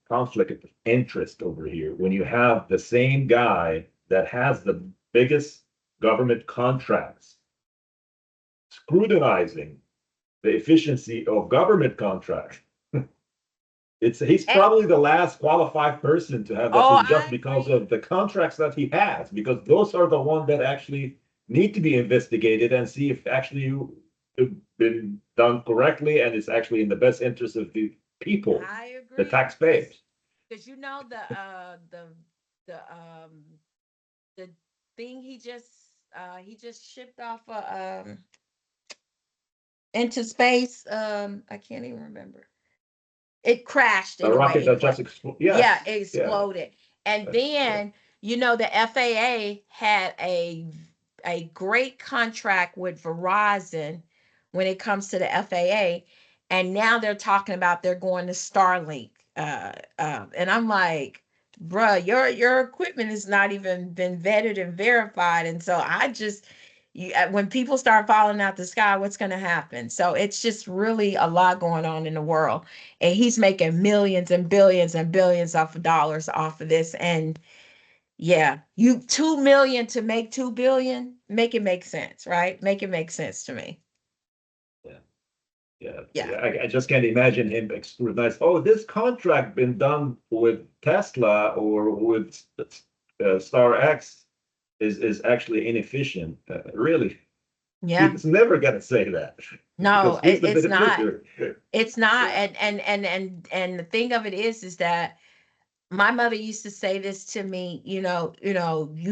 Speaker 10: conflict of interest over here when you have the same guy that has the biggest government contracts scrutinizing the efficiency of government contracts. He's
Speaker 1: And,
Speaker 10: probably the last qualified person to have that
Speaker 1: oh,
Speaker 10: position just
Speaker 1: I
Speaker 10: because
Speaker 1: agree.
Speaker 10: of the contracts that he has, because those are the ones that actually need to be investigated and see if actually have been done correctly and it's actually in the best interest of the people,
Speaker 1: I
Speaker 10: the
Speaker 1: agree
Speaker 10: taxpayers.
Speaker 1: because the thing he just shipped off into space. I can't even remember. It crashed
Speaker 10: The rocket
Speaker 1: anyway.
Speaker 10: that just exploded.
Speaker 1: Yeah,
Speaker 10: Yes,
Speaker 1: it
Speaker 10: yeah,
Speaker 1: exploded. And
Speaker 10: yeah.
Speaker 1: then, the FAA had a great contract with Verizon when it comes to the FAA, and now they're talking about they're going to Starlink. And I'm like, bruh, your equipment has not even been vetted and verified, and so when people start falling out the sky, what's going to happen? So it's just really a lot going on in the world, and he's making millions and billions and billions of dollars off of this. And yeah, you 2 million to make 2 billion, make it make sense, right? Make it make sense to me.
Speaker 10: Yeah. Yeah,
Speaker 1: Yeah.
Speaker 10: yeah. I just can't imagine him scrutinize. Oh, this contract been done with Tesla or with Star X is actually inefficient. Really,
Speaker 1: Yeah.
Speaker 10: he's never gonna say that because
Speaker 1: No,
Speaker 10: he's the
Speaker 1: it's not.
Speaker 10: beneficiary.
Speaker 1: It's not.
Speaker 10: Yeah.
Speaker 1: And the thing of it is that my mother used to say this to me, you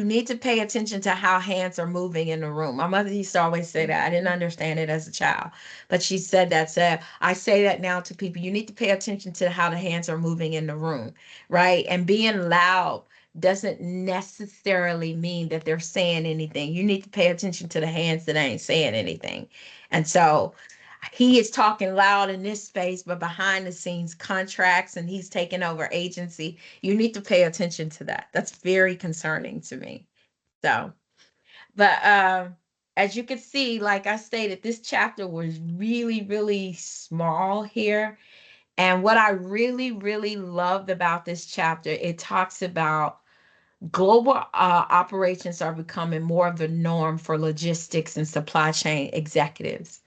Speaker 1: need to pay attention to how hands are moving in the room. My mother used to always say that. I didn't understand it as a child, but she said that. So I say that now to people. You need to pay attention to how the hands are moving in the room, right? And being loud doesn't necessarily mean that they're saying anything. You need to pay attention to the hands that ain't saying anything. And so he is talking loud in this space, but behind the scenes, contracts and he's taking over agency. You need to pay attention to that. That's very concerning to me. So, but as you can see, like I stated, this chapter was really, really small here. And what I really, really loved about this chapter, it talks about global operations are becoming more of the norm for logistics and supply chain executives.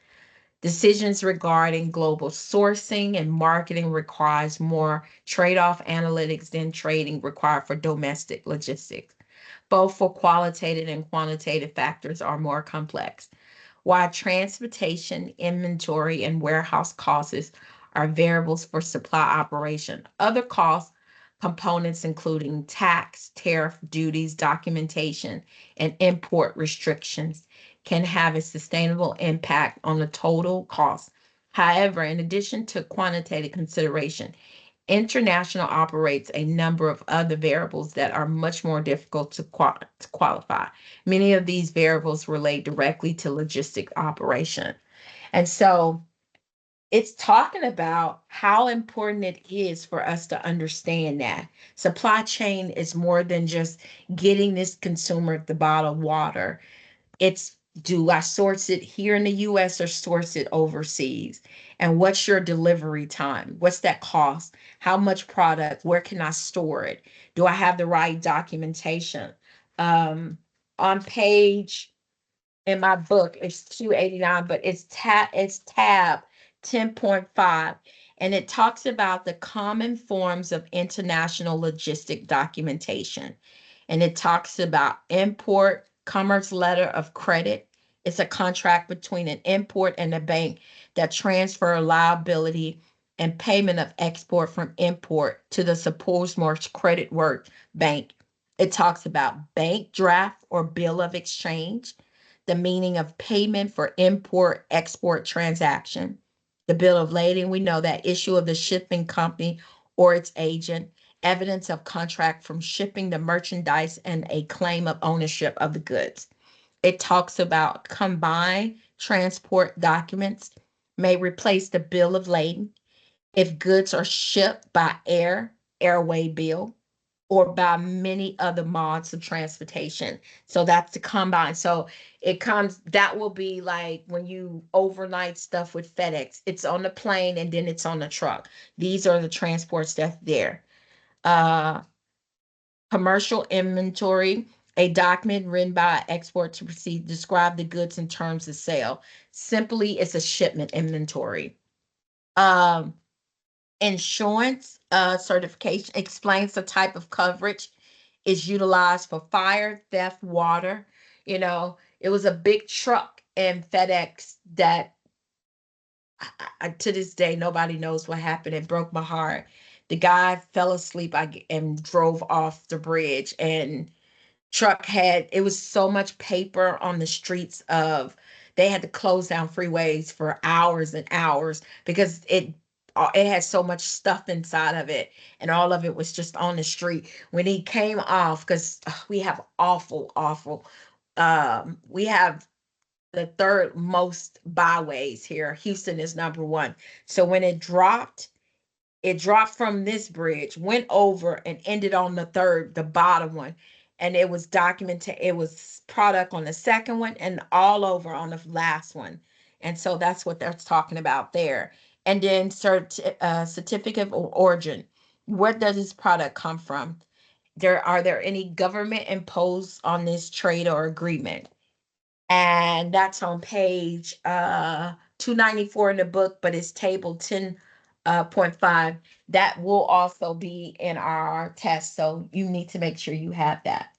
Speaker 1: Decisions regarding global sourcing and marketing requires more trade-off analytics than trading required for domestic logistics. Both for qualitative and quantitative factors are more complex. While transportation, inventory, and warehouse costs are variables for supply operation, other cost components, including tax, tariff, duties, documentation, and import restrictions, can have a sustainable impact on the total cost. However, in addition to quantitative consideration, international operates a number of other variables that are much more difficult to qualify. Many of these variables relate directly to logistic operation. And so it's talking about how important it is for us to understand that supply chain is more than just getting this consumer the bottled water. It's, do I source it here in the US or source it overseas? And what's your delivery time? What's that cost? How much product? Where can I store it? Do I have the right documentation? On page in my book, it's 289, but it's tab 10.5, and it talks about the common forms of international logistic documentation. And it talks about import commerce letter of credit. It's a contract between an import and a bank that transfer liability and payment of export from import to the supposed most credit worth bank. It talks about bank draft or bill of exchange, the meaning of payment for import export transaction, the bill of lading. We know that issue of the shipping company or its agent, evidence of contract from shipping the merchandise, and a claim of ownership of the goods. It talks about combined transport documents may replace the bill of lading if goods are shipped by airway bill, or by many other modes of transportation. So that's the combine. So it comes, that will be like when you overnight stuff with FedEx, it's on the plane and then it's on the truck. These are the transports that's there. Uh, Commercial inventory, a document written by export to proceed, describe the goods in terms of sale. Simply, it's a shipment inventory. Um, Insurance certification explains the type of coverage is utilized for fire, theft, water. You know, it was a big truck in FedEx that to this day nobody knows what happened. It broke my heart. The guy fell asleep and drove off the bridge, and truck had, it was so much paper on the streets of, they had to close down freeways for hours and hours because it had so much stuff inside of it, and all of it was just on the street when he came off. Because we have awful we have the third most byways here. Houston is number one. So when it dropped from this bridge, went over and ended on the bottom one. And it was documented, it was product on the second one and all over on the last one. And so that's what they're talking about there. And then certificate of origin. Where does this product come from? Are there any government imposed on this trade or agreement? And that's on page 294 in the book, but it's table 10.5. That will also be in our test, so you need to make sure you have that,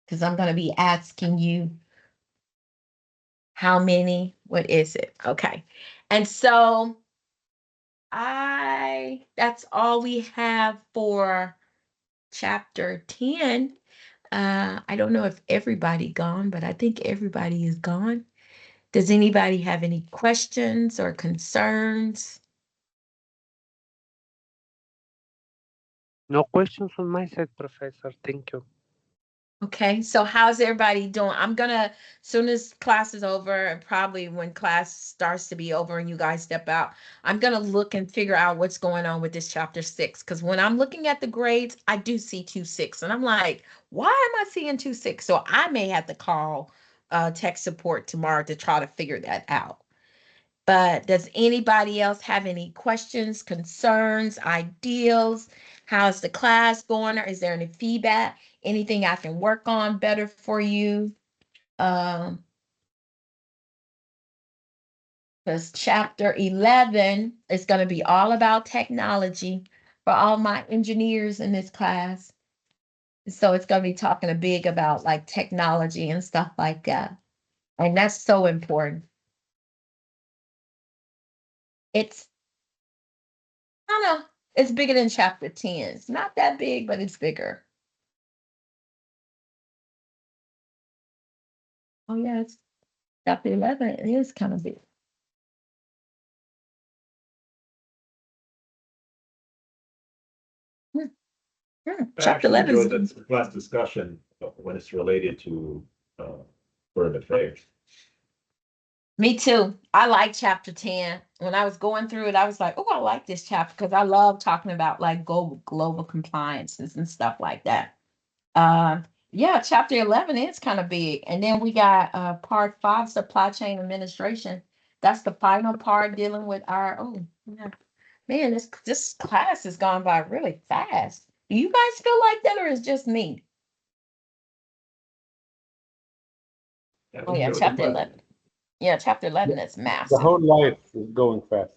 Speaker 1: because I'm going to be asking you how many, what is it? Okay. And so that's all we have for chapter 10. I don't know if everybody gone, but I think everybody is gone. Does anybody have any questions or concerns?
Speaker 3: No questions on my side, Professor. Thank you.
Speaker 1: Okay, so how's everybody doing? I'm gonna, soon as class is over, and probably when class starts to be over and you guys step out, I'm gonna look and figure out what's going on with this chapter 6. Because when I'm looking at the grades, I do see 2.6, and I'm like, why am I seeing 2.6? So I may have to call tech support tomorrow to try to figure that out. But does anybody else have any questions, concerns, ideals? How's the class going? Or is there any feedback? Anything I can work on better for you? Because chapter 11 is going to be all about technology for all my engineers in this class. So it's going to be talking a big about like technology and stuff like that. And that's so important. It's, I don't know, it's bigger than chapter 10. It's not that big, but it's bigger. Oh, yeah, it's chapter 11. It is kind of big.
Speaker 10: I
Speaker 1: Chapter
Speaker 10: actually
Speaker 1: 11
Speaker 10: enjoyed
Speaker 1: is,
Speaker 10: that class discussion when it's related to current affairs.
Speaker 1: me too. I like chapter 10. When I was going through it, I was like, oh, I like this chapter because I love talking about like global compliances and stuff like that. Uh, yeah, chapter 11 is kind of big. And then we got part 5, supply chain administration. That's the final part dealing with our, oh, yeah. Man, this class has gone by really fast. Do you guys feel like that, or is just me?
Speaker 10: Yeah,
Speaker 1: Oh
Speaker 10: we
Speaker 1: yeah,
Speaker 10: know the
Speaker 1: chapter
Speaker 10: class.
Speaker 1: 11. Yeah, chapter 11 is
Speaker 7: The
Speaker 1: massive.
Speaker 7: whole life is going fast.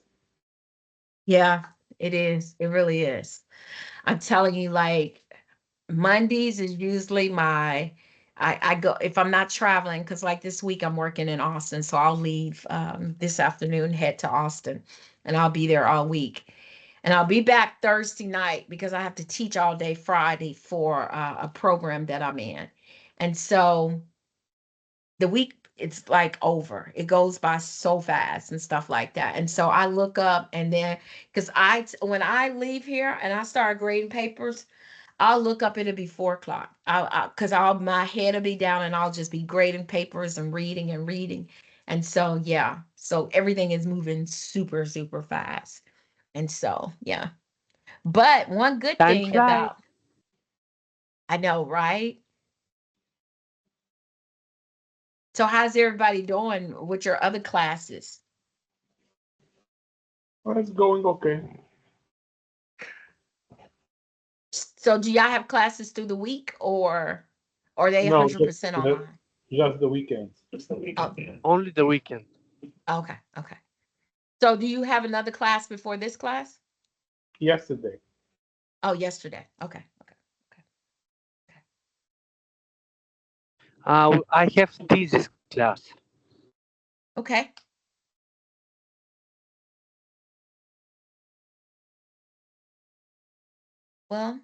Speaker 1: Yeah, it is. It really is. I'm telling you, like Mondays is usually I go if I'm not traveling, because like this week I'm working in Austin, so I'll leave this afternoon, head to Austin, and I'll be there all week. And I'll be back Thursday night because I have to teach all day Friday for a program that I'm in. And so the week it's like over. It goes by so fast and stuff like that. And so I look up and then because when I leave here and I start grading papers, I'll look up, it'll be 4 o'clock. Because I'll my head will be down and I'll just be grading papers and reading and reading. And so yeah, so everything is moving super, super fast. And so yeah. But one good
Speaker 3: Time
Speaker 1: thing
Speaker 3: flies.
Speaker 1: about I know, right? So how's everybody doing with your other classes?
Speaker 7: Well, it's going okay.
Speaker 1: So do y'all have classes through the week or are they
Speaker 7: No,
Speaker 1: 100% online?
Speaker 7: just the weekends.
Speaker 10: Just the
Speaker 1: Oh,
Speaker 10: weekend, yeah.
Speaker 3: Only the weekend.
Speaker 1: okay, okay. So do you have another class before this class?
Speaker 7: Yesterday.
Speaker 1: Oh, yesterday. Okay, okay, okay, okay.
Speaker 3: I have thesis class.
Speaker 1: Okay. Well,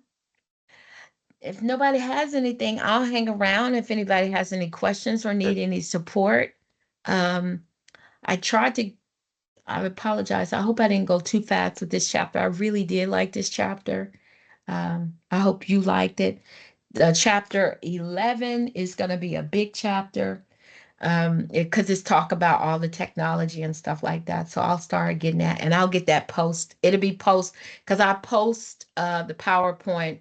Speaker 1: if nobody has anything, I'll hang around if anybody has any questions or need any support. Um, I tried to I apologize. I hope I didn't go too fast with this chapter. I really did like this chapter. I hope you liked it. The chapter 11 is going to be a big chapter because it's talk about all the technology and stuff like that. So I'll start getting that and I'll get that post. It'll be post because I post the PowerPoint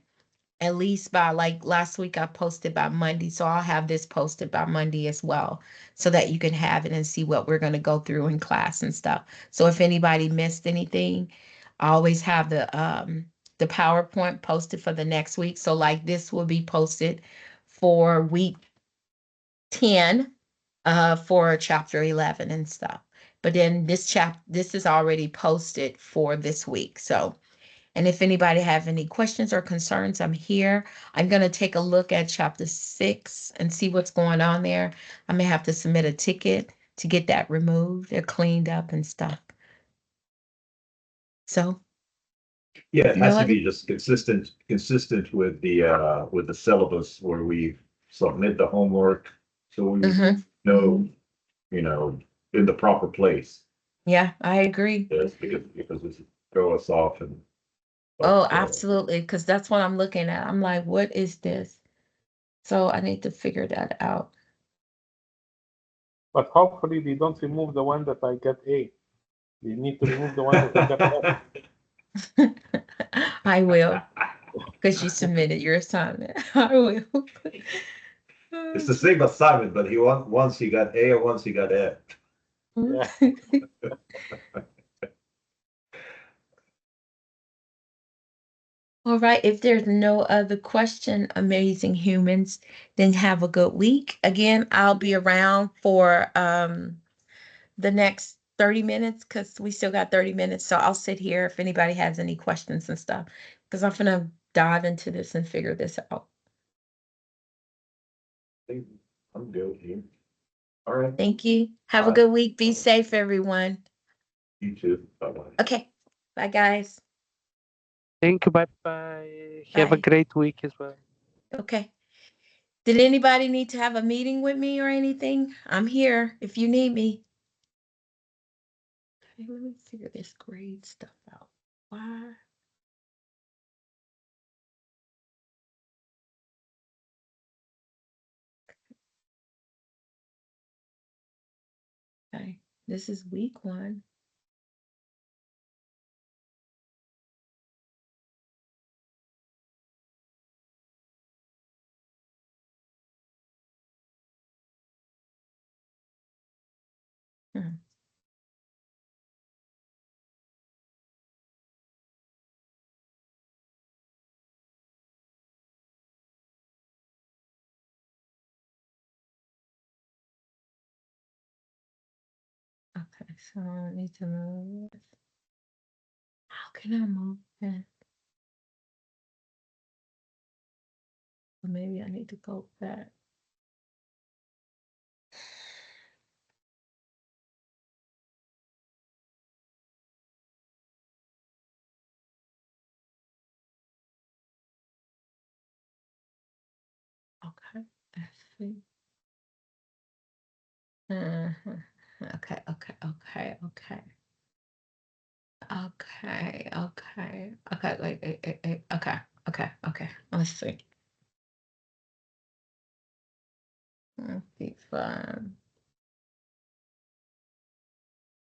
Speaker 1: at least by like last week I posted by Monday. So I'll have this posted by Monday as well so that you can have it and see what we're going to go through in class and stuff. So if anybody missed anything, I always have the PowerPoint posted for the next week. So like this will be posted for week 10 for chapter 11 and stuff. But then this is already posted for this week. So and if anybody have any questions or concerns, I'm here. I'm going to take a look at chapter 6 and see what's going on there. I may have to submit a ticket to get that removed or cleaned up and stuff. So,
Speaker 10: Yeah, it has
Speaker 1: no
Speaker 10: to
Speaker 1: other.
Speaker 10: be just consistent with the syllabus where we submit the homework, so we
Speaker 1: Mm-hmm.
Speaker 10: know, you know, in the proper place.
Speaker 1: Yeah, I agree.
Speaker 10: Yes, because it throw us off and.
Speaker 1: Oh,
Speaker 10: But,
Speaker 1: absolutely. Because that's what I'm looking at. I'm like, what is this? So I need to figure that out.
Speaker 7: But hopefully they don't remove the one that I got A. They need to remove the one that I got F.
Speaker 1: I will, because you submitted your assignment. I will.
Speaker 10: It's the same assignment, but once he got A or once he got F.
Speaker 7: Yeah.
Speaker 1: All right. If there's no other question, amazing humans, then have a good week. Again, I'll be around for the next 30 minutes because we still got 30 minutes. So I'll sit here if anybody has any questions and stuff because I'm gonna dive into this and figure this out.
Speaker 10: I'm good here. All right.
Speaker 1: Thank you. Have a
Speaker 10: Bye.
Speaker 1: good week. Be safe, everyone.
Speaker 10: You too. Bye-bye.
Speaker 1: Okay. Bye, guys.
Speaker 3: Thank you. Bye bye. Have a
Speaker 1: Bye.
Speaker 3: great week as well.
Speaker 1: Okay. Did anybody need to have a meeting with me or anything? I'm here if you need me. Okay, let me figure this grade stuff out. Why? Okay, this is week 1. Hmm. So I need to move this. How can I move it? Maybe I need to go back. Okay, let's see. Okay, okay, okay, okay. Okay, okay, okay, okay, okay, okay. Let's see. Let's see, fun.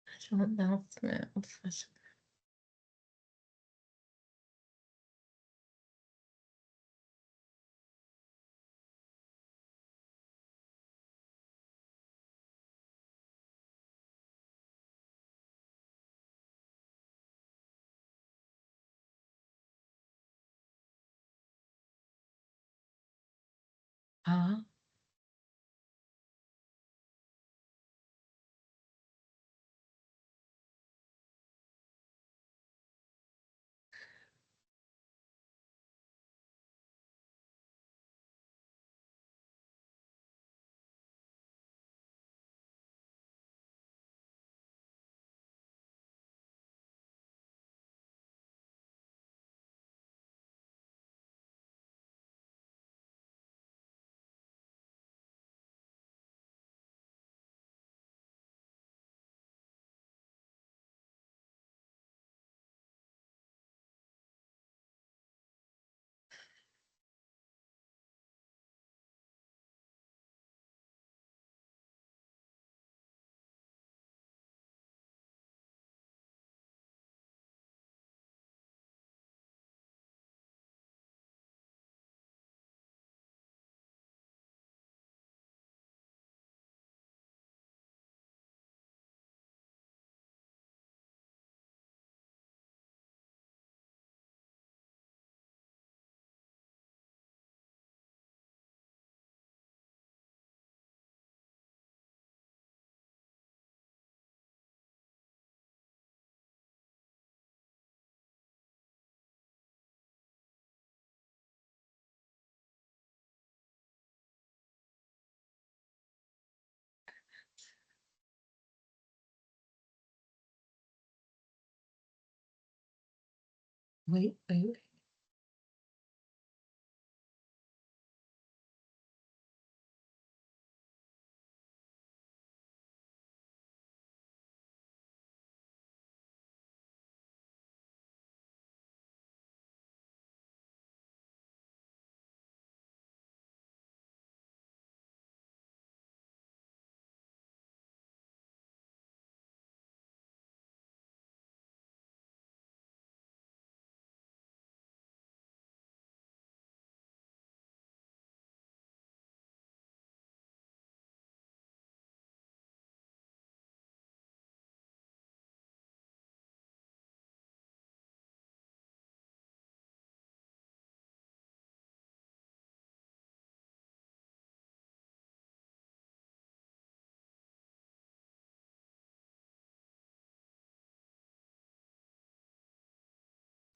Speaker 1: Special announcement. Special. Uh, wait.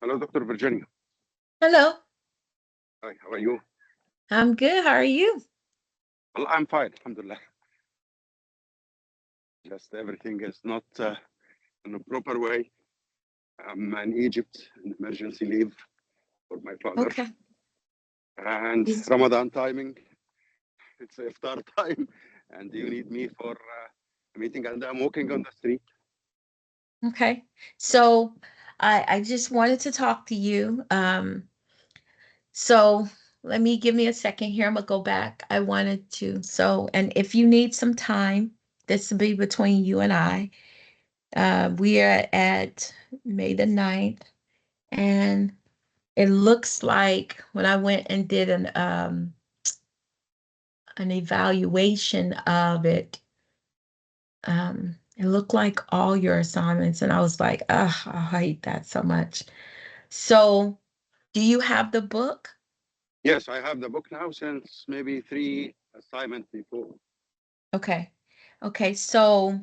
Speaker 12: Hello, Dr. Virginia.
Speaker 1: Hello.
Speaker 12: Hi, how are you?
Speaker 1: I'm good. How are you?
Speaker 12: Well, I'm fine, alhamdulillah. Just everything is not in a proper way. I'm in Egypt in emergency leave for my father.
Speaker 1: Okay.
Speaker 12: And
Speaker 1: Is-
Speaker 12: Ramadan timing, it's iftar time, and you need me for a meeting, and I'm walking on the street.
Speaker 1: Okay. So I just wanted to talk to you. So let me give me a second here. I'm gonna go back. I wanted to. So, and if you need some time, this will be between you and I. We are at May the 9th, and it looks like when I went and did an evaluation of it, it looked like all your assignments, and I was like, ugh, I hate that so much. So, do you have the book?
Speaker 12: Yes, I have the book now since maybe 3 assignments before.
Speaker 1: Okay. Okay, so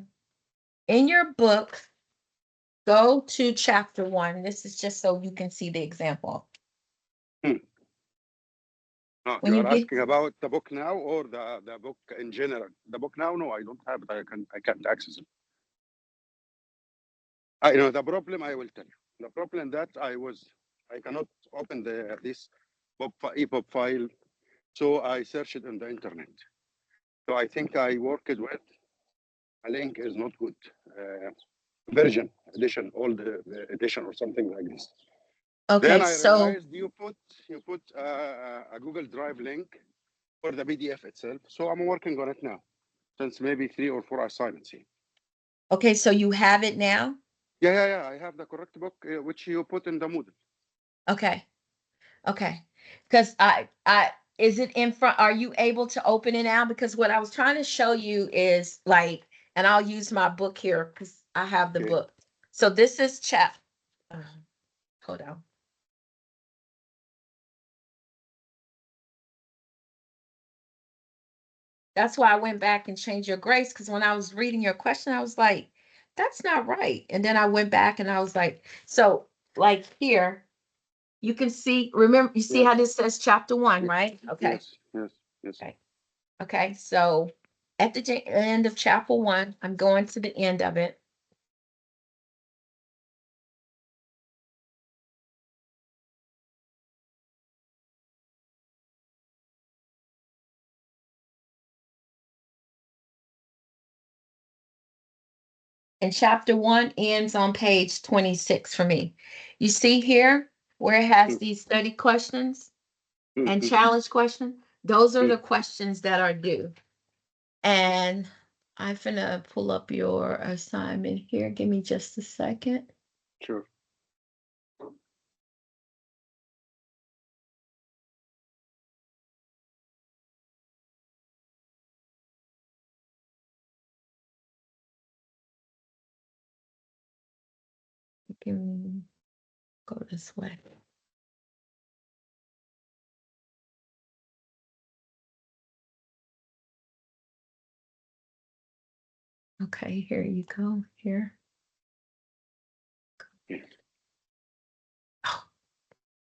Speaker 1: in your book, go to chapter 1. This is just so you can see the example.
Speaker 12: No,
Speaker 1: When
Speaker 12: you
Speaker 1: you
Speaker 12: are
Speaker 1: get
Speaker 12: asking about the book now or the book in general? The book now, no, I don't have it. I can't access it. I know the problem. I will tell you the problem that I cannot open this EPUB file, so I searched it on the internet. So I think I worked with a link is not good. Version edition, old edition or something like this. Then
Speaker 1: okay,
Speaker 12: I
Speaker 1: so
Speaker 12: realized you put a Google Drive link for the PDF itself. So I'm working on it now, since maybe 3 or 4 assignments here.
Speaker 1: okay, so you have it now?
Speaker 12: Yeah. I have the correct book which you put in the Moodle.
Speaker 1: Okay. Okay. Because I is it in front? Are you able to open it now? Because what I was trying to show you is like, and I'll use my book here because I have the
Speaker 12: Okay.
Speaker 1: book. So this is hold on. That's why I went back and changed your grace, because when I was reading your question, I was like, that's not right. And then I went back and I was like, so like here, you can see, remember, you see how
Speaker 12: Yes.
Speaker 1: this says chapter 1, right? Okay.
Speaker 12: Yes.
Speaker 1: Okay. Okay. So at the end of chapter 1, I'm going to the end of it. And chapter 1 ends on page 26 for me. You see here where it has these study questions and challenge questions? Those are the questions that are due. And I'm finna pull up your assignment here. Give me just a second.
Speaker 12: Sure.
Speaker 1: Give me, go this way. Okay, here you go. Here. Oh,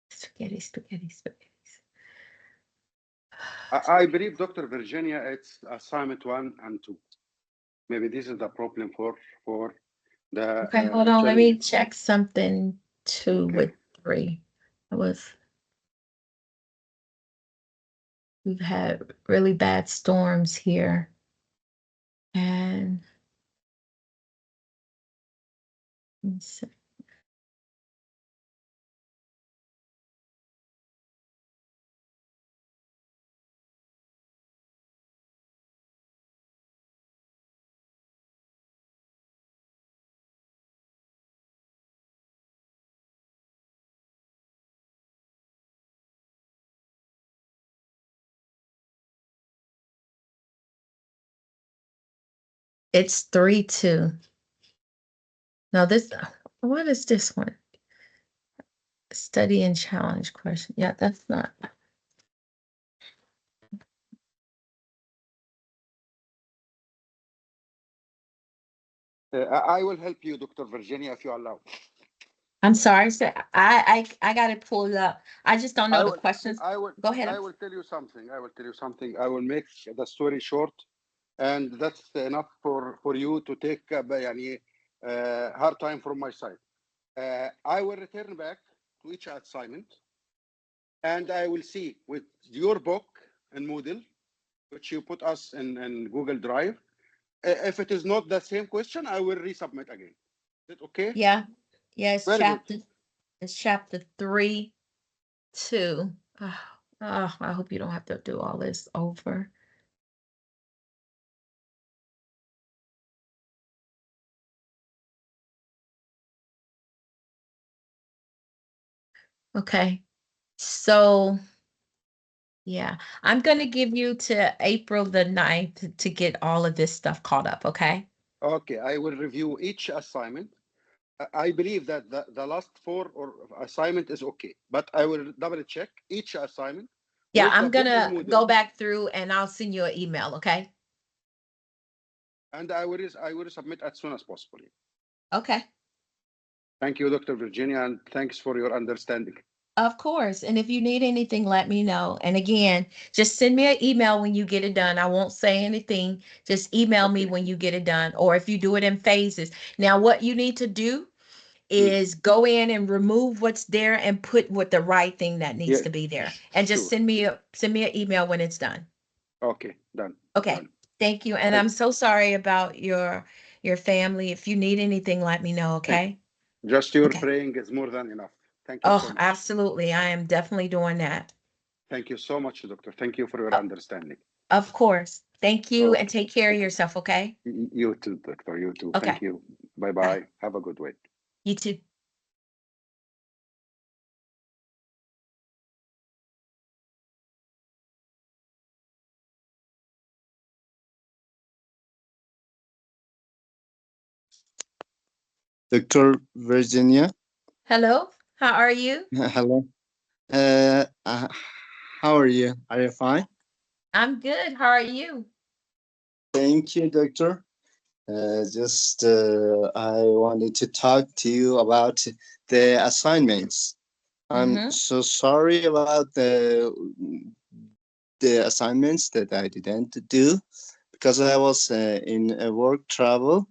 Speaker 1: spaghetti.
Speaker 12: I believe, Dr. Virginia, it's assignment 1 and 2. Maybe this is the problem for the
Speaker 1: Okay, hold on. Let me
Speaker 12: challenge.
Speaker 1: check something 2
Speaker 12: Okay.
Speaker 1: with 3. We've had really bad storms here. And let me see. It's 3-2. Now this, what is this one? Study and challenge question. Yeah, that's not.
Speaker 12: I will help you, Dr. Virginia, if you allow.
Speaker 1: I'm sorry, sir. I got to pull it up. I just don't know the questions. Go ahead.
Speaker 12: I will tell you something. I will make the story short, and that's enough for you to take hard time from my side. I will return back to each assignment, and I will see with your book and Moodle, which you put us in Google Drive. If it is not the same question, I will resubmit again. Is it okay?
Speaker 1: Yeah. Yeah,
Speaker 12: Very good.
Speaker 1: it's chapter 3-2. I hope you don't have to do all this over. Okay. So, yeah, I'm going to give you to April the 9th to get all of this stuff caught up, okay?
Speaker 12: Okay, I will review each assignment. I believe that the last 4 or assignment is okay, but I will double check each assignment
Speaker 1: Yeah,
Speaker 12: with the
Speaker 1: I'm
Speaker 12: book and
Speaker 1: gonna
Speaker 12: Moodle.
Speaker 1: go back through and I'll send you an email, okay?
Speaker 12: and I will submit as soon as possible.
Speaker 1: Okay.
Speaker 12: Thank you, Dr. Virginia, and thanks for your understanding.
Speaker 1: Of course. And if you need anything, let me know. And again, just send me an email when you get it done. I won't say anything. Just email me
Speaker 12: Okay.
Speaker 1: when you get it done, or if you do it in phases. Now, what you need to do is go in and remove what's there and put what the right thing that needs
Speaker 12: Yeah,
Speaker 1: to be there. And just
Speaker 12: sure.
Speaker 1: send me an email when it's done.
Speaker 12: Okay, done.
Speaker 1: Okay.
Speaker 12: Done.
Speaker 1: Thank you. And
Speaker 12: Thank,
Speaker 1: I'm so sorry about your family. If you need anything, let me know,
Speaker 12: thank
Speaker 1: okay?
Speaker 12: Just your
Speaker 1: Okay.
Speaker 12: praying is more than enough. Thank you
Speaker 1: Oh,
Speaker 12: so much.
Speaker 1: absolutely. I am definitely doing that.
Speaker 12: Thank you so much, Doctor. Thank you for your
Speaker 1: Uh,
Speaker 12: understanding.
Speaker 1: Of course. Thank you and
Speaker 12: Okay.
Speaker 1: take care of
Speaker 12: Okay.
Speaker 1: yourself, okay?
Speaker 12: You too, Doctor. You too.
Speaker 1: Okay.
Speaker 12: Thank you. Bye
Speaker 1: Bye.
Speaker 12: bye. Have a good week.
Speaker 1: You too.
Speaker 9: Dr. Virginia.
Speaker 1: Hello. How are you?
Speaker 9: Hello. How are you? Are you fine?
Speaker 1: I'm good. How are you?
Speaker 9: Thank you, doctor. I wanted to talk to you about the assignments. I'm
Speaker 1: Mm-hmm.
Speaker 9: so sorry about the assignments that I didn't do because I was in a work travel.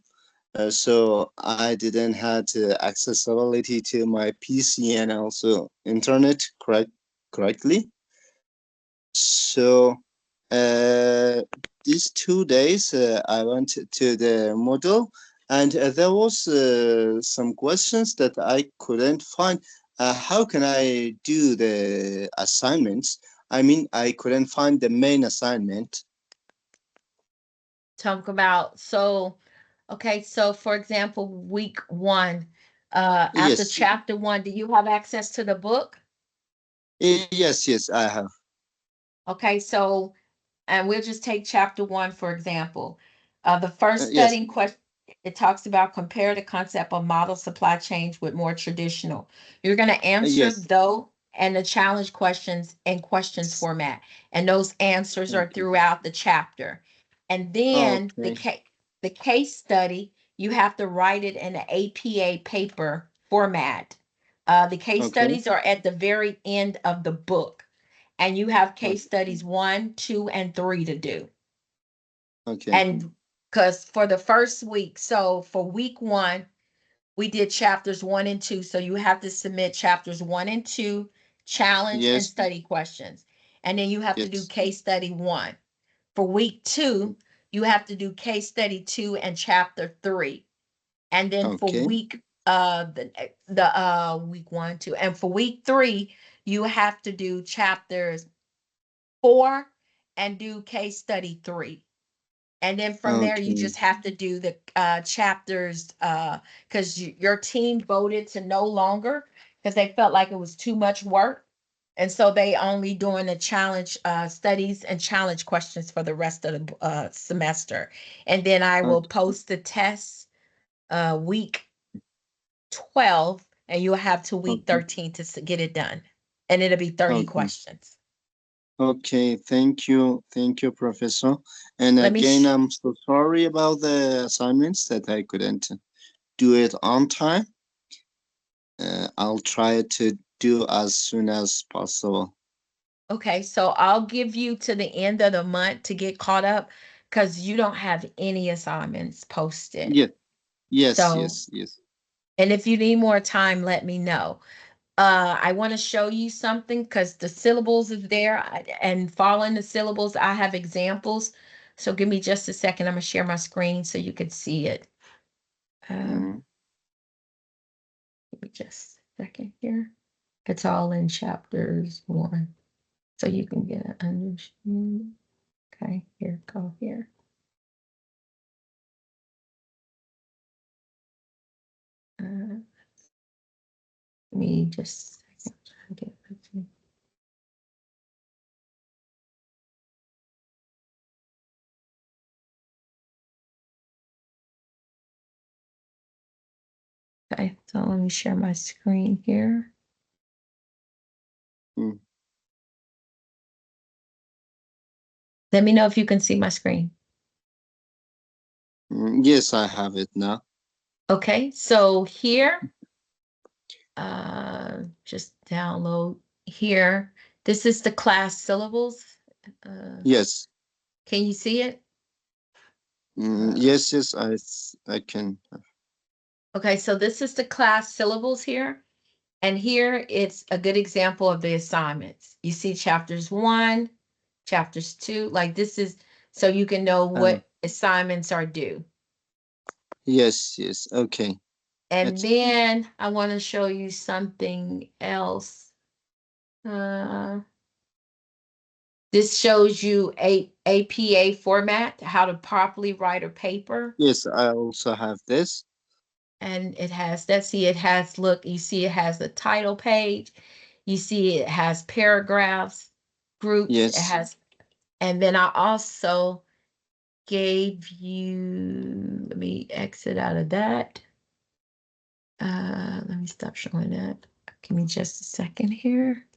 Speaker 9: So I didn't have accessibility to my PC and also internet correctly. So uh, these 2 days I went to the model and there was some questions that I couldn't find. How can I do the assignments? I mean, I couldn't find the main assignment.
Speaker 1: Talk about okay, so for example, week one, after
Speaker 9: Yes,
Speaker 1: chapter one, do you have access to the book?
Speaker 9: yes, I have.
Speaker 1: Okay, so and we'll just take chapter one, for example. The first
Speaker 9: Yes,
Speaker 1: studying question, it talks about compare the concept of model supply chains with more traditional. You're going to answer
Speaker 9: yes.
Speaker 1: though and the challenge questions in questions format. And those answers are
Speaker 9: Okay,
Speaker 1: throughout the chapter. And then
Speaker 9: okay,
Speaker 1: the case study, you have to write it in the APA paper format. The case
Speaker 9: okay,
Speaker 1: studies are at the very end of the book, and you have case
Speaker 9: okay,
Speaker 1: studies 1, 2, and 3 to do.
Speaker 9: okay,
Speaker 1: And because for the first week, so for week one, we did chapters 1 and 2. So you have to submit chapters 1 and 2, challenge and
Speaker 9: yes,
Speaker 1: study questions. And then you have to do
Speaker 9: yes,
Speaker 1: case study 1. For week 2, you have to do case study 2 and chapter 3. And then for
Speaker 9: okay,
Speaker 1: week 1, 2, and for week 3, you have to do chapters 4 and do case study 3. And then from there, you
Speaker 9: okay,
Speaker 1: just have to do the chapters because your team voted to no longer because they felt like it was too much work. And so they only doing the challenge studies and challenge questions for the rest of the semester. And then I will
Speaker 9: okay,
Speaker 1: post the tests week 12, and you'll have to week
Speaker 9: okay,
Speaker 1: 13 to get it done. And it'll be 30
Speaker 9: okay.
Speaker 1: questions.
Speaker 9: Okay, thank you, Professor. And
Speaker 1: Let me
Speaker 9: again, I'm so sorry about the assignments that I couldn't do it on time. I'll try to do as soon as possible.
Speaker 1: Okay, so I'll give you to the end of the month to get caught up because you don't have any assignments posted.
Speaker 9: Yes, yes,
Speaker 1: So,
Speaker 9: yes, yes.
Speaker 1: and if you need more time, let me know. I want to show you something because the syllables is there and following the syllables, I have examples. So give me just a second. I'm gonna share my screen so you can see it.
Speaker 9: Mm,
Speaker 1: Give me just a second here. It's all in chapters 1, so you can get an understanding. Okay, here, go here. Uh, Let me just a second, try to get it to- Okay, so let me share my screen here.
Speaker 9: mm.
Speaker 1: Let me know if you can see my screen.
Speaker 9: Yes, I have it now.
Speaker 1: Okay, so here, just download here. This is the class syllables.
Speaker 9: Yes.
Speaker 1: Can you see it?
Speaker 9: Yes, yes, I can.
Speaker 1: Okay, so this is the class syllables here. And here it's a good example of the assignments. You see chapters 1, chapters 2, like this is so you can know what assignments are due.
Speaker 9: Yes, yes, okay.
Speaker 1: And then I want to show you something else. This shows you a APA format, how to properly write a paper.
Speaker 9: Yes, I also have this.
Speaker 1: And it has that. See, it has, look, you see it has the title page. You see it has paragraphs, groups. It
Speaker 9: Yes.
Speaker 1: has, and then I also gave you, let me exit out of that. Let me stop showing that. Give me just a second here.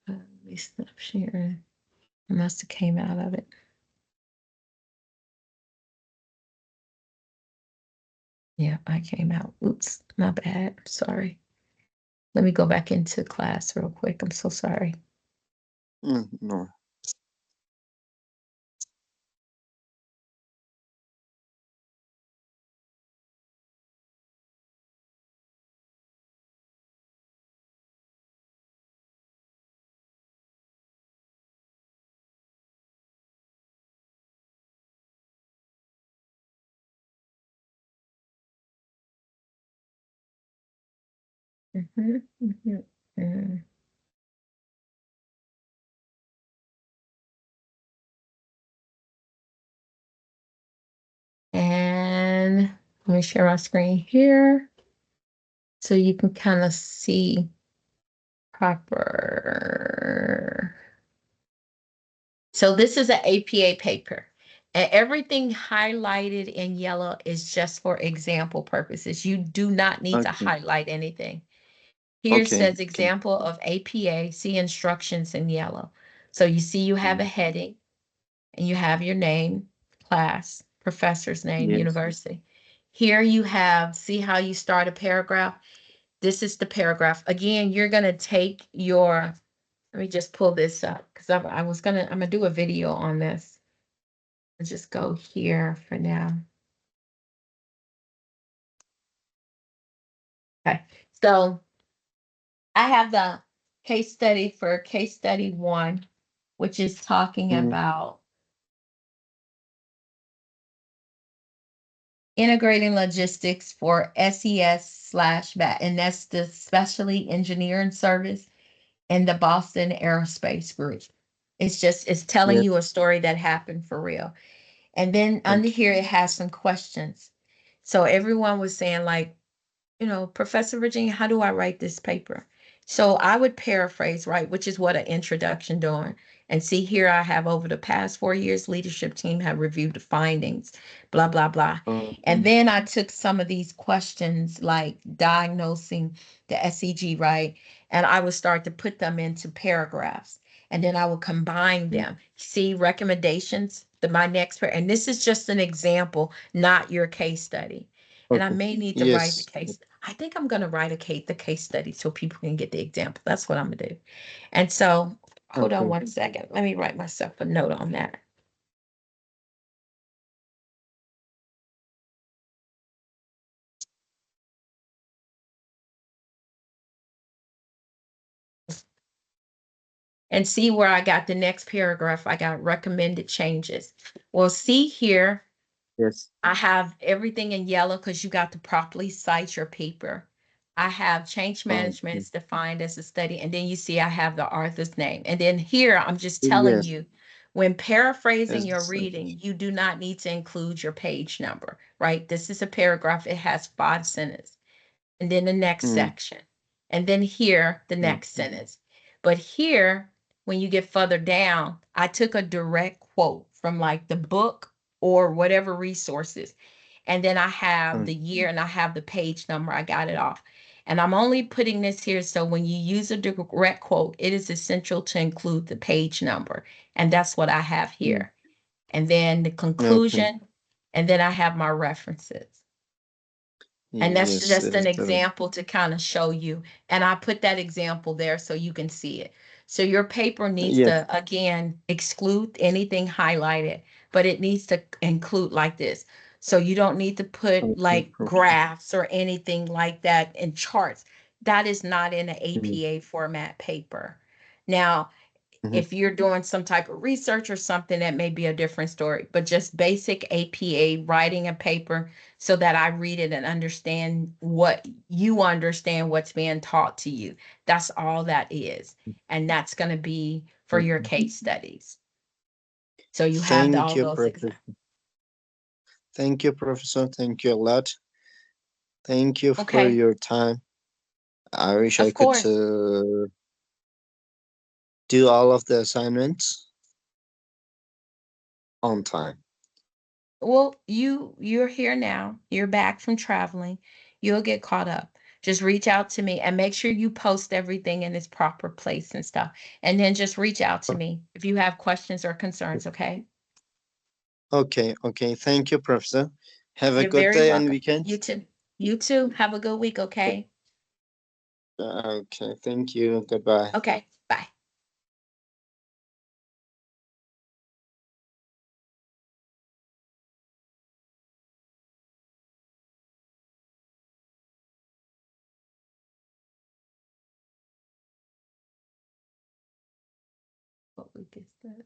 Speaker 1: Let me stop sharing. I must have came out of it. Yeah, I came out. Oops, my bad. Sorry. Let me go back into class real quick. I'm so sorry.
Speaker 9: No.
Speaker 1: And let me share my screen here so you can kind of see proper. So this is an APA paper. And everything highlighted in yellow is just for example purposes. You do not need to highlight anything. Here says example of APA, see instructions in yellow. So you see you have a heading and you have your name, class, professor's name, university. Here you have, see how you start a paragraph? This is the paragraph. Again, you're going to take your, let me just pull this up because I'm going to do a video on this. Let's just go here for now. Okay, so I have the case study for case study 1, which is talking about integrating logistics for SES/BAT, and that's the Specialty Engineering Service in the Boston Aerospace Group. It's telling you a story that happened for real. And then under here, it has some questions. So everyone was saying like, Professor Virginia, how do I write this paper? So I would paraphrase, right, which is what an introduction doing. And see here, I have over the past 4 years, leadership team have reviewed the findings, blah, blah, blah. And then I took some of these questions like diagnosing the SEG, right? And I would start to put them into paragraphs. And then I will combine them. See recommendations, my next, and this is just an example, not your case study. And I may need to write the case. I think I'm going to write the case study so people can get the example. That's what I'm going to do. And so, hold on 1 second. Let me write myself a note on that. And see where I got the next paragraph. I got recommended changes. Well, see here.
Speaker 9: Yes.
Speaker 1: I have everything in yellow because you got to properly cite your paper. I have change management is defined as a study. And then you see I have the author's name. And then here I'm just telling you, when paraphrasing your reading, you do not need to include your page number, right? This is a paragraph. It has 5 sentences. And then the next section. And then here, the next sentence. But here, when you get further down, I took a direct quote from like the book or whatever resources. And then I have the year and I have the page number. I got it off. And I'm only putting this here so when you use a direct quote, it is essential to include the page number. And that's what I have here. And then the
Speaker 9: Okay.
Speaker 1: conclusion, and then I have my references. And that's
Speaker 9: Yes.
Speaker 1: just an example to kind of show you. And I put that example there so you can see it. So your paper needs
Speaker 9: Yes.
Speaker 1: to, again, exclude anything highlighted, but it needs to include like this. So you don't need to put
Speaker 9: Okay,
Speaker 1: like
Speaker 9: Prof.
Speaker 1: graphs or anything like that and charts. That is not in an
Speaker 9: Mhm,
Speaker 1: APA format paper. Now,
Speaker 9: mhm.
Speaker 1: if you're doing some type of research or something, that may be a different story, but just basic APA writing a paper so that I read it and understand what you understand what's being taught to you. That's all that is. And that's going to be for your
Speaker 9: Okay.
Speaker 1: case studies. So you have
Speaker 9: Thank
Speaker 1: all
Speaker 9: you,
Speaker 1: those
Speaker 9: Professor.
Speaker 1: examples.
Speaker 9: Thank you, Professor. Thank you a lot. Thank you for
Speaker 1: Okay.
Speaker 9: your time. I wish I
Speaker 1: Of
Speaker 9: could
Speaker 1: course.
Speaker 9: do all of the assignments on time.
Speaker 1: Well, you're here now. You're back from traveling. You'll get caught up. Just reach out to me and make sure you post everything in its proper place and stuff. And then just reach out to me if you have questions or concerns, okay?
Speaker 9: Okay, okay. Thank you, Professor. Have a
Speaker 1: You're
Speaker 9: good
Speaker 1: very
Speaker 9: day and
Speaker 1: welcome.
Speaker 9: weekend.
Speaker 1: You too. You too. Have a good week, okay?
Speaker 9: Okay, thank you. Goodbye.
Speaker 1: Okay. Bye. What week is that?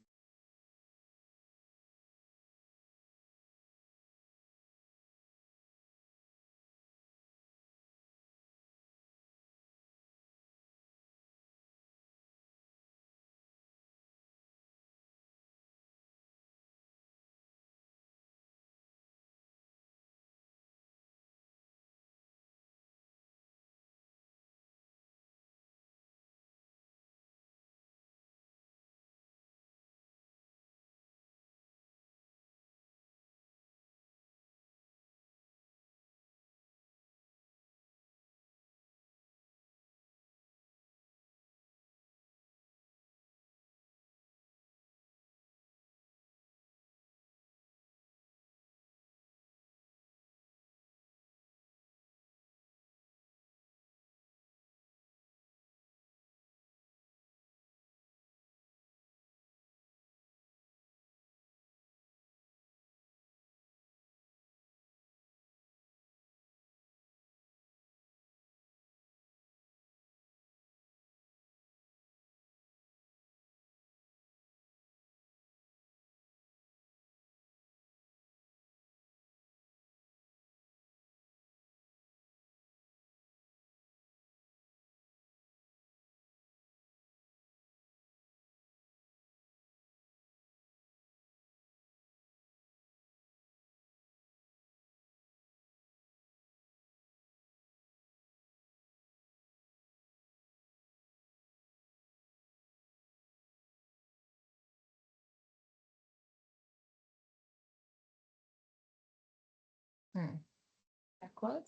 Speaker 1: That close?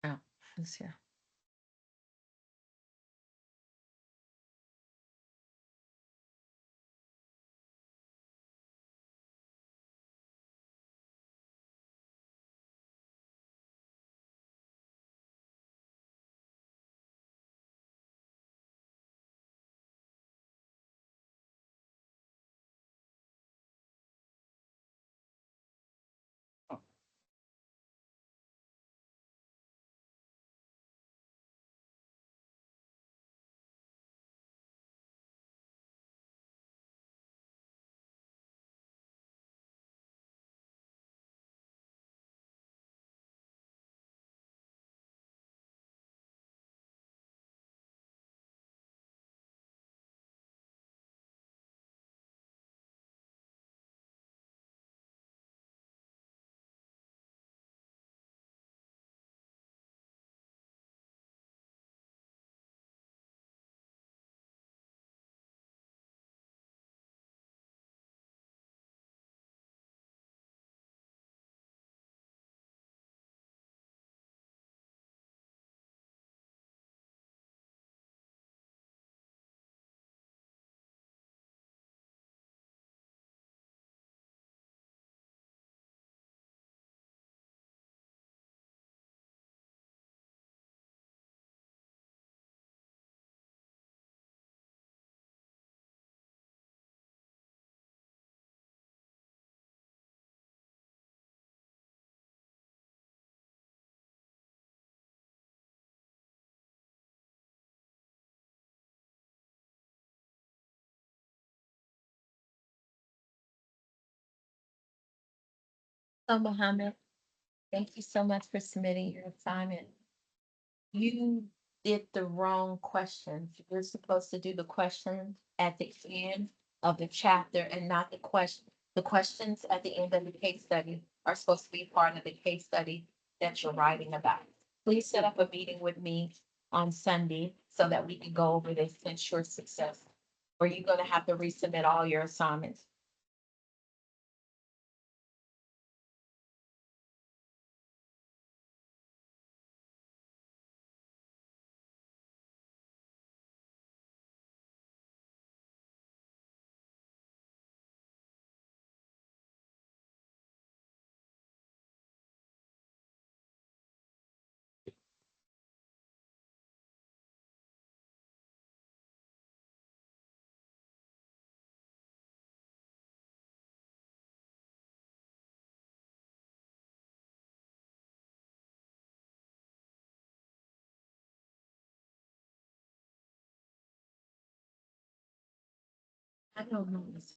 Speaker 1: Oh, it's here. So, Mohammed, thank you so much for submitting your assignment. You did the wrong questions. You're supposed to do the questions at the end of the chapter and not the question. The questions at the end of the case study are supposed to be part of the case study that you're writing about. Please set up a meeting with me on Sunday so that we can go over this to ensure success. Or you're going to have to resubmit all your assignments. I don't know this.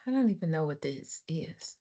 Speaker 1: I don't even know what this is.